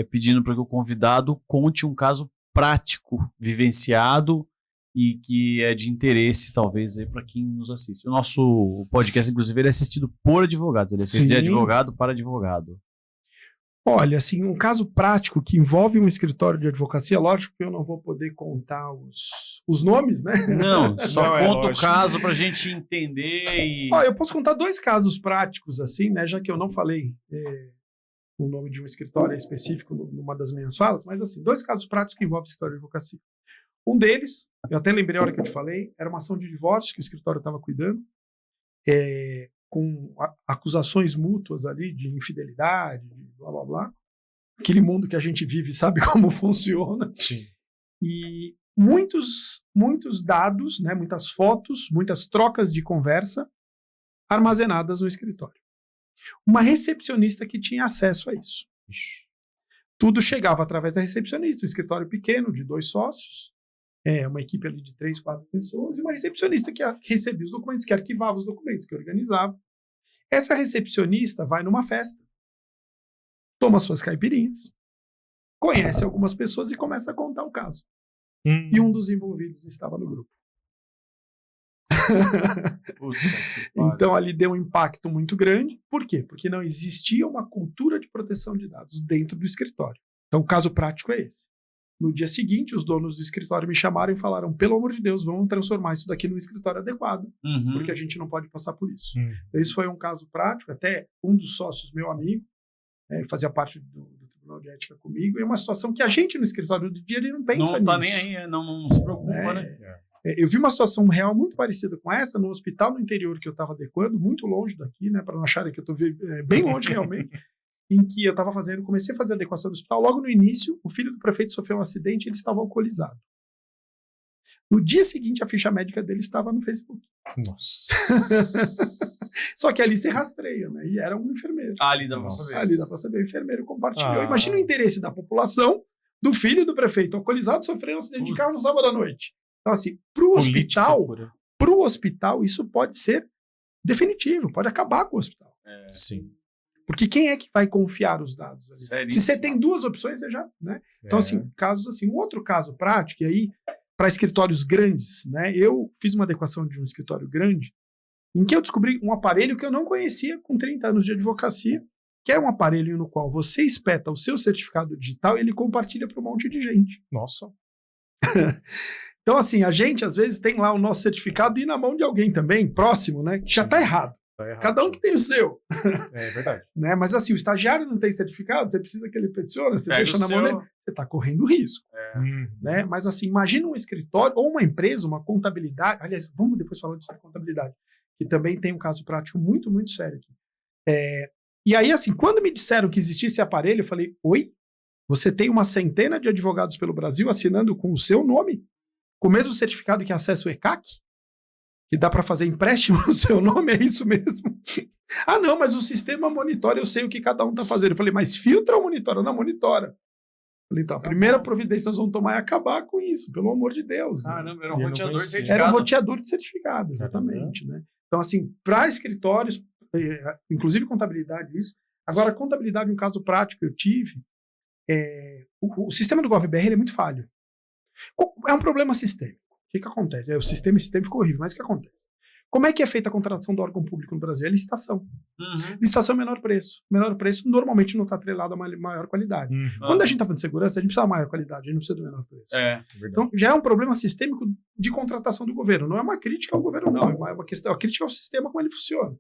pedindo para que o convidado conte um caso prático, vivenciado e que é de interesse, talvez, para quem nos assiste. O nosso podcast, inclusive, ele é assistido por advogados. Ele é feito de advogado para advogado. Olha, assim, um caso prático que envolve um escritório de advocacia, lógico que eu não vou poder contar os nomes, né? Não, só conta o caso para a gente entender e... Eu posso contar 2 casos práticos, assim, né? Já que eu não falei o nome de um escritório específico numa das minhas falas, mas assim, 2 casos práticos que envolvem escritório de advocacia. Um deles, eu até lembrei a hora que eu te falei, era uma ação de divórcio que o escritório estava cuidando, com acusações mútuas ali de infidelidade, blá, blá, blá. Aquele mundo que a gente vive sabe como funciona. Sim. E muitos dados, né, muitas fotos, muitas trocas de conversa armazenadas no escritório. Uma recepcionista que tinha acesso a isso. Tudo chegava através da recepcionista, um escritório pequeno de 2 sócios, uma equipe ali de 3, 4 pessoas, e uma recepcionista que recebia os documentos, que arquivava os documentos, que organizava. Essa recepcionista vai numa festa, toma suas caipirinhas, conhece algumas pessoas e começa a contar o caso. E um dos envolvidos estava no grupo. Então ali deu um impacto muito grande. Por quê? Porque não existia uma cultura de proteção de dados dentro do escritório. Então o caso prático é esse. No dia seguinte, os donos do escritório me chamaram e falaram, pelo amor de Deus, vamos transformar isso daqui num escritório adequado, porque a gente não pode passar por isso. Então, esse foi um caso prático, até um dos sócios, meu amigo, fazia parte do Tribunal de Ética comigo, e é uma situação que a gente no escritório do dia ele não pensa nisso. Não tá nem aí, não se preocupa, né? Eu vi uma situação real muito parecida com essa no hospital no interior que eu estava adequando, muito longe daqui, né, para não acharem que eu estou bem longe realmente, em que eu comecei a fazer a adequação do hospital. Logo no início, o filho do prefeito sofreu um acidente e ele estava alcoolizado. No dia seguinte, a ficha médica dele estava no Facebook. Nossa. Só que ali se rastreia, né? E era um enfermeiro. Ali dá pra saber. Ali dá pra saber, o enfermeiro compartilhou. Imagina o interesse da população, do filho do prefeito alcoolizado sofrendo um acidente de carro no sábado à noite. Então, assim, pro hospital, isso pode ser definitivo, pode acabar com o hospital. Sim. Porque quem é que vai confiar os dados ali? Se você tem 2 opções, você já, né? Então, assim, casos assim. Um outro caso prático, e aí, para escritórios grandes, né? Eu fiz uma adequação de um escritório grande, em que eu descobri um aparelho que eu não conhecia com 30 anos de advocacia, que é um aparelho no qual você espeta o seu certificado digital e ele compartilha para um monte de gente. Nossa. Então, assim, a gente, às vezes, tem lá o nosso certificado e na mão de alguém também, próximo, né? Que já está errado. Cada um que tem o seu. É verdade. Né? Mas assim, o estagiário não tem certificado, você precisa que ele peticione, você deixa na mão dele, você está correndo risco. Né? Mas assim, imagina um escritório ou uma empresa, uma contabilidade. Aliás, vamos depois falar disso de contabilidade, que também tem um caso prático muito, muito sério aqui. E aí, assim, quando me disseram que existia esse aparelho, eu falei, oi? Você tem uma centena de advogados pelo Brasil assinando com o seu nome? Com o mesmo certificado que acessa o ECAC? Que dá para fazer empréstimo no seu nome, é isso mesmo? Ah, não, mas o sistema monitora, eu sei o que cada um está fazendo. Eu falei, mas filtra ou monitora? Não, monitora. Eu falei, então, a primeira providência nós vamos tomar é acabar com isso, pelo amor de Deus. Ah, né? não, era um roteador de certificado. Era um roteador de certificado, exatamente. Né? Então, assim, para escritórios, inclusive contabilidade, isso. Agora, contabilidade, um caso prático que eu tive, o sistema do GovBR é muito falho. É um problema sistêmico. O que acontece? O sistema ficou horrível, mas o que acontece? Como é que é feita a contratação do órgão público no Brasil? É licitação. Licitação é menor preço. Menor preço normalmente não está atrelado a maior qualidade. Quando a gente está falando de segurança, a gente precisa da maior qualidade, a gente não precisa do menor preço. Então, já é um problema sistêmico de contratação do governo. Não é uma crítica ao governo, não. É uma questão, a crítica ao sistema, como ele funciona.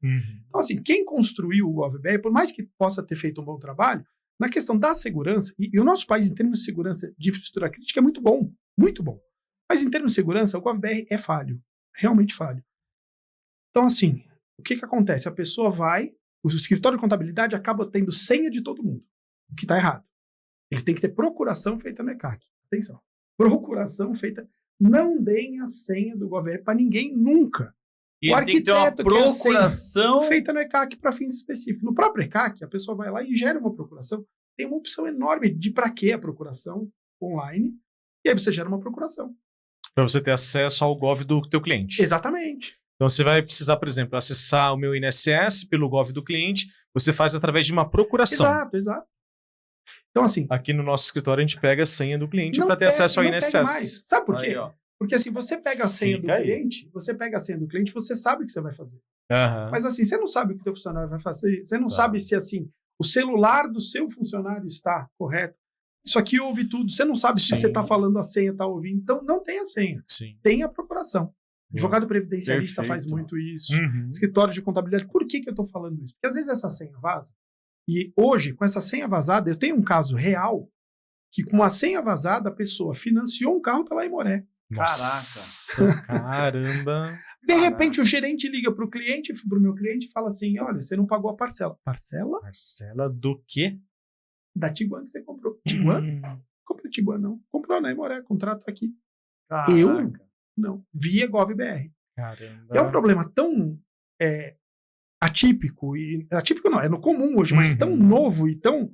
Então, assim, quem construiu o GovBR, por mais que possa ter feito um bom trabalho, Na questão da segurança, e o nosso país, em termos de segurança de infraestrutura crítica, é muito bom, muito bom. Mas em termos de segurança, o GovBR é falho, realmente falho. Então, assim, o que acontece? A pessoa vai, o escritório de contabilidade acaba tendo senha de todo mundo, o que está errado. Ele tem que ter procuração feita no ECAC. Atenção, procuração feita, não deem a senha do GovBR para ninguém nunca. E o arquiteto tem uma procuração feita no ECAC para fins específicos. No próprio ECAC, a pessoa vai lá e gera uma procuração. Tem uma opção enorme de para que a procuração online. E aí você gera uma procuração. Para você ter acesso ao Gov do teu cliente. Exatamente. Então você vai precisar, por exemplo, acessar o meu INSS pelo Gov do cliente. Você faz através de uma procuração. Exato. Então, assim... Aqui no nosso escritório, a gente pega a senha do cliente para ter acesso ao INSS. Sabe por quê? Aí, porque assim, você pega a senha do cliente, você sabe o que você vai fazer. Mas assim, você não sabe o que o teu funcionário vai fazer, você não sabe se assim, o celular do seu funcionário está correto. Isso aqui ouve tudo, você não sabe se você está falando a senha, está ouvindo. Então, não tem a senha. Tem a procuração. Advogado previdencialista faz muito isso. Escritório de contabilidade. Por que eu estou falando isso? Porque às vezes essa senha vaza. E hoje, com essa senha vazada, eu tenho um caso real que com a senha vazada, a pessoa financiou um carro pela Aimoré. Nossa, caramba. De repente, o gerente liga para o meu cliente e fala assim, olha, você não pagou a parcela. Parcela? Parcela do quê? Da Tiguan que você comprou. Tiguan? Comprou Tiguan, não. Comprou na Aimoré, contrato tá aqui. Caraca. Eu? Não. Via GovBR. Caramba. É um problema tão atípico, e atípico não, é no comum hoje, mas tão novo e tão...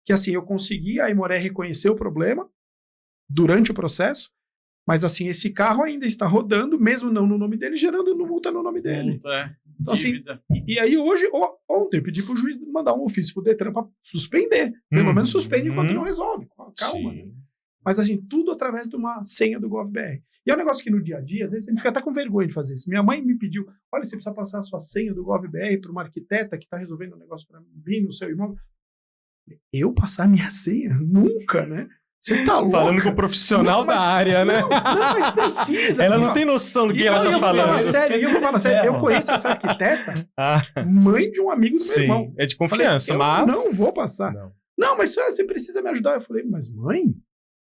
que assim, eu consegui, a Aimoré reconhecer o problema durante o processo, mas assim, esse carro ainda está rodando, mesmo não no nome dele, gerando multa no nome dele. Então, assim, e aí hoje, ontem, eu pedi para o juiz mandar um ofício para o Detran para suspender. Pelo menos suspende enquanto não resolve. Calma, né? Mas assim, tudo através de uma senha do GovBR. E é um negócio que no dia a dia, às vezes a gente fica até com vergonha de fazer isso. Minha mãe me pediu, olha, você precisa passar a sua senha do GovBR para uma arquiteta que está resolvendo um negócio para mim no seu imóvel. Eu passar minha senha? Nunca, né? Você tá louco? Falando com o profissional da área, né? Não, mas precisa. Ela não tem noção do que ela tá falando. Eu vou falar sério, eu conheço essa arquiteta, mãe de um amigo do meu irmão. É de confiança, falei, mas... não vou passar. Não, mas você precisa me ajudar. Eu falei, mas mãe,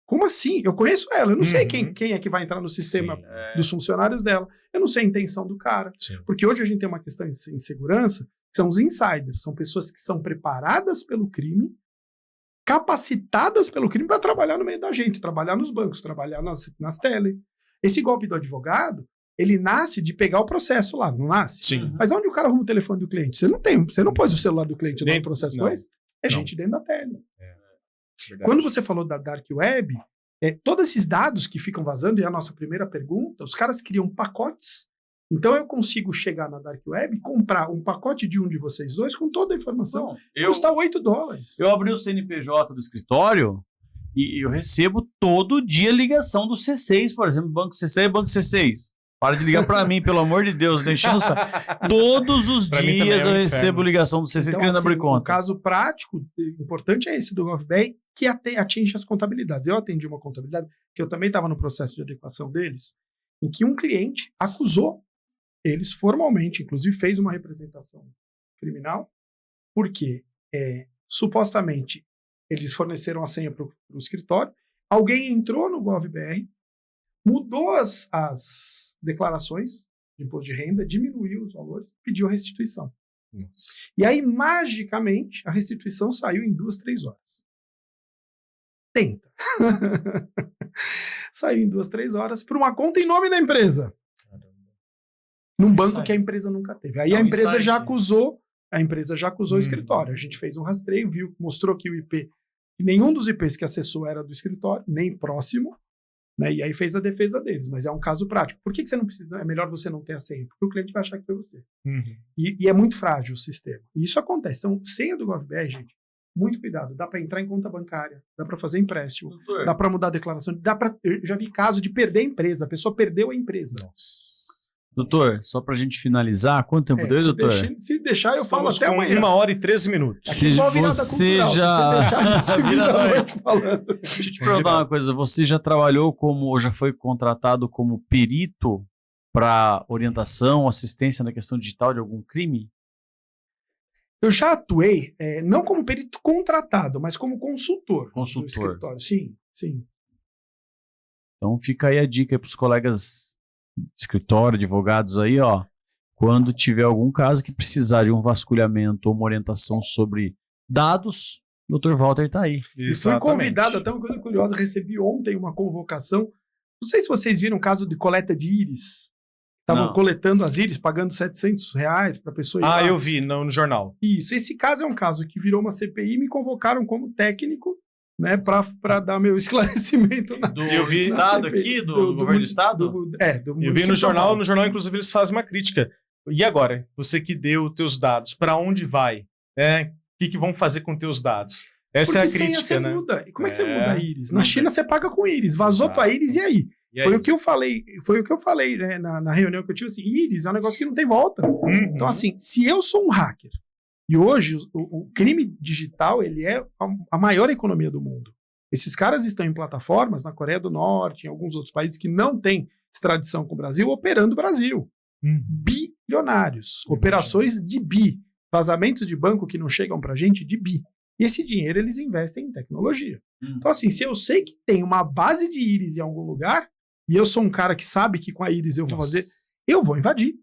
como assim? Eu conheço ela, eu não sei quem é que vai entrar no sistema dos funcionários dela. Eu não sei a intenção do cara. Porque hoje a gente tem uma questão de segurança, que são os insiders, são pessoas que são preparadas pelo crime, capacitadas pelo crime para trabalhar no meio da gente, trabalhar nos bancos, trabalhar nas tele. Esse golpe do advogado, ele nasce de pegar o processo lá, não nasce? Sim. Mas onde o cara arruma o telefone do cliente? Você não pôs o celular do cliente no processo, pois? É gente dentro da tele. Quando você falou da Dark Web, todos esses dados que ficam vazando, e a nossa primeira pergunta, os caras criam pacotes. Então eu consigo chegar na Dark Web e comprar um pacote de um de vocês dois com toda a informação. Custa $8. Eu abri o CNPJ do escritório e eu recebo todo dia ligação do C6, por exemplo, Banco C6, Banco C6. Para de ligar para mim, pelo amor de Deus, deixando todos os dias eu recebo ligação do C6 querendo abrir conta. O caso prático, importante é esse do GovBR, que atinge as contabilidades. Eu atendi uma contabilidade, que eu também estava no processo de adequação deles, em que um cliente acusou eles formalmente, inclusive fez uma representação criminal, porque supostamente eles forneceram a senha para o escritório, alguém entrou no GovBR, mudou as declarações de imposto de renda, diminuiu os valores, pediu a restituição. E aí, magicamente, a restituição saiu em 2-3 horas. Tenta. Saiu em 2-3 horas para uma conta em nome da empresa. Num banco que a empresa nunca teve. Aí a empresa já acusou o escritório. A gente fez um rastreio, mostrou que o IP, nenhum dos IPs que acessou era do escritório, nem próximo, né? E aí fez a defesa deles. Mas é um caso prático. Por que você não precisa? É melhor você não ter a senha, porque o cliente vai achar que foi você. E é muito frágil o sistema. E isso acontece. Então, senha do GovBR, gente, muito cuidado. Dá para entrar em conta bancária, dá para fazer empréstimo, dá para mudar a declaração, eu já vi caso de perder a empresa, a pessoa perdeu a empresa. Nossa. Doutor, só pra gente finalizar, quanto tempo deu, doutor? Se deixar, eu falo até amanhã. 1h13. Se você já... Deixa eu te perguntar uma coisa. Você já trabalhou ou já foi contratado como perito para orientação, assistência na questão digital de algum crime? Eu já atuei, não como perito contratado, mas como consultor. Consultor. No escritório. Sim. Então fica aí a dica para os colegas de escritório, advogados aí, ó. Quando tiver algum caso que precisar de um vasculhamento ou uma orientação sobre dados, o Dr. Walter está aí. E fui convidado, até uma coisa curiosa, recebi ontem uma convocação. Não sei se vocês viram o caso de coleta de íris. Estavam coletando as íris, pagando R$700 para a pessoa ir lá. Eu vi no jornal. Isso, esse caso é um caso que virou uma CPI e me convocaram como técnico, né, para dar meu esclarecimento. Eu vi Estado aqui, do governo do Estado? Eu vi no jornal, inclusive, eles fazem uma crítica. E agora, você que deu os teus dados, para onde vai? O que vão fazer com teus dados? Essa é a crítica, você né? muda. E como é que você muda a íris? Na China você paga com íris, vazou tua íris e aí? Foi o que eu falei, né, na reunião que eu tive, assim, íris é um negócio que não tem volta. Então, assim, se eu sou um hacker, e hoje o crime digital, ele é a maior economia do mundo. Esses caras estão em plataformas na Coreia do Norte, em alguns outros países que não têm extradição com o Brasil, operando o Brasil. Bilionários, operações de bi, vazamentos de banco que não chegam pra gente de bi. E esse dinheiro eles investem em tecnologia. Então, assim, se eu sei que tem uma base de íris em algum lugar, e eu sou um cara que sabe que com a íris eu vou fazer, eu vou invadir.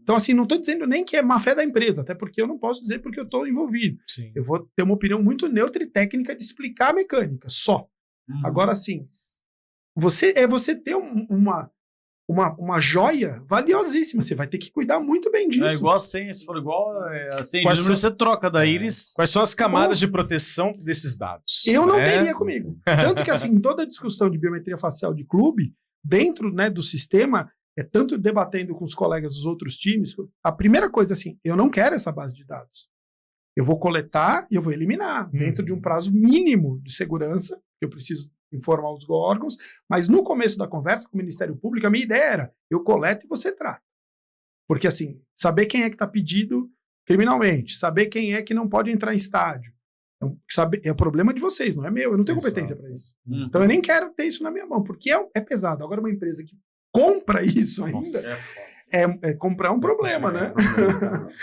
Então, assim, não estou dizendo nem que é má fé da empresa, até porque eu não posso dizer porque eu estou envolvido. Sim. Eu vou ter uma opinião muito neutra e técnica de explicar a mecânica, só. Agora, assim, você ter uma joia valiosíssima, você vai ter que cuidar muito bem disso. É igual senha, se for igual senha, você troca da íris. Quais são as camadas de proteção desses dados? Eu não teria comigo. Tanto que, assim, toda a discussão de biometria facial de clube, dentro, né, do sistema, tanto debatendo com os colegas dos outros times, a primeira coisa, assim, eu não quero essa base de dados. Eu vou coletar e eu vou eliminar, dentro de um prazo mínimo de segurança, que eu preciso informar os órgãos, mas no começo da conversa com o Ministério Público, a minha ideia era, eu coleto e você trata. Porque, assim, saber quem é que está pedido criminalmente, saber quem é que não pode entrar em estádio, é o problema de vocês, não é meu, eu não tenho competência para isso. Então eu nem quero ter isso na minha mão, porque é pesado. Agora uma empresa que compra isso ainda, comprar um problema, né?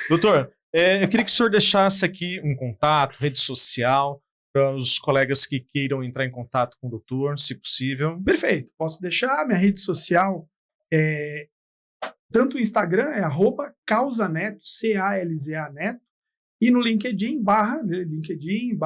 Doutor, eu queria que o senhor deixasse aqui um contato, rede social, para os colegas que queiram entrar em contato com o doutor, se possível. Perfeito, posso deixar. Minha rede social tanto o Instagram é @causaneto, CALZA Neto, e no LinkedIn, /IN,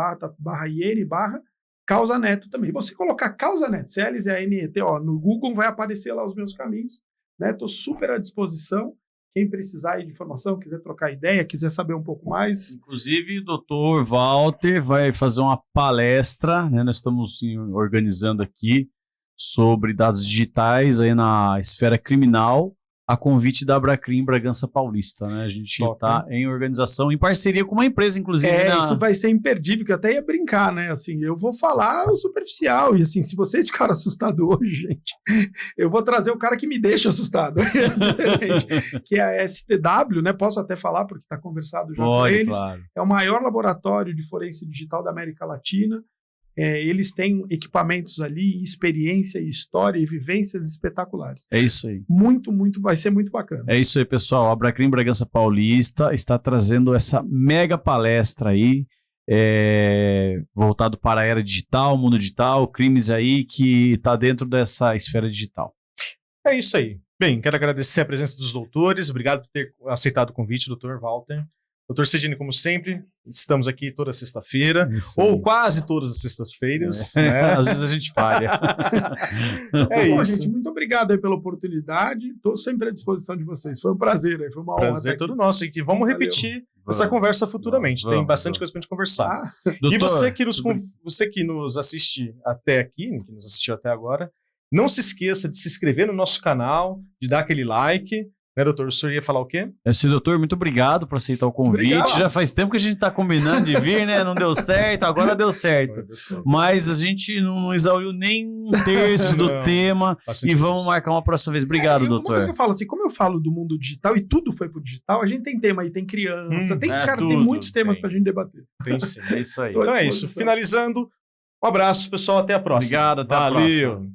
Causa Neto também. Você colocar Causa Neto, CLZANET, no Google vai aparecer lá os meus caminhos. Estou super à disposição. Quem precisar de informação, quiser trocar ideia, quiser saber um pouco mais. Inclusive, o Dr. Walter vai fazer uma palestra, né? Nós estamos organizando aqui sobre dados digitais aí na esfera criminal, a convite da Abracrim Bragança Paulista, né? A gente está em organização, em parceria com uma empresa, inclusive. Isso vai ser imperdível, que eu até ia brincar, né? Assim, eu vou falar o superficial, e assim, se vocês ficaram assustados hoje, gente, eu vou trazer o cara que me deixa assustado, que é a STW, né? Posso até falar, porque está conversado já com eles. Claro. É o maior laboratório de forense digital da América Latina. Eles têm equipamentos ali, experiência, história e vivências espetaculares. É isso aí. Vai ser muito bacana. É isso aí, pessoal. A Abracrim Bragança Paulista está trazendo essa mega palestra aí, voltado para a era digital, mundo digital, crimes aí que está dentro dessa esfera digital. É isso aí. Bem, quero agradecer a presença dos doutores. Obrigado por ter aceitado o convite, doutor Walter. Doutor Sidney, como sempre, estamos aqui toda sexta-feira, ou quase todas as sextas-feiras. Né? Às vezes a gente falha. Bom, gente, muito obrigado aí pela oportunidade. Estou sempre à disposição de vocês. Foi um prazer, foi uma honra. Prazer todo nosso. E que vamos repetir essa conversa futuramente. Tem bastante coisa para a gente conversar. E você que nos assiste até aqui, que nos assistiu até agora, não se esqueça de se inscrever no nosso canal, de dar aquele like. Né, doutor? O senhor ia falar o quê? Doutor, muito obrigado por aceitar o convite. Obrigado. Já faz tempo que a gente está combinando de vir, né? Não deu certo, agora deu certo. Mas a gente não exauriu nem um terço do tema e vamos marcar uma próxima vez. Obrigado, doutor. Uma coisa que eu falo assim, como eu falo do mundo digital e tudo foi pro digital, a gente tem tema aí, tem criança, tem muitos temas pra gente debater. Tem sim, é isso aí. Então é isso. Finalizando, um abraço, pessoal. Até a próxima. Obrigado, até a próxima.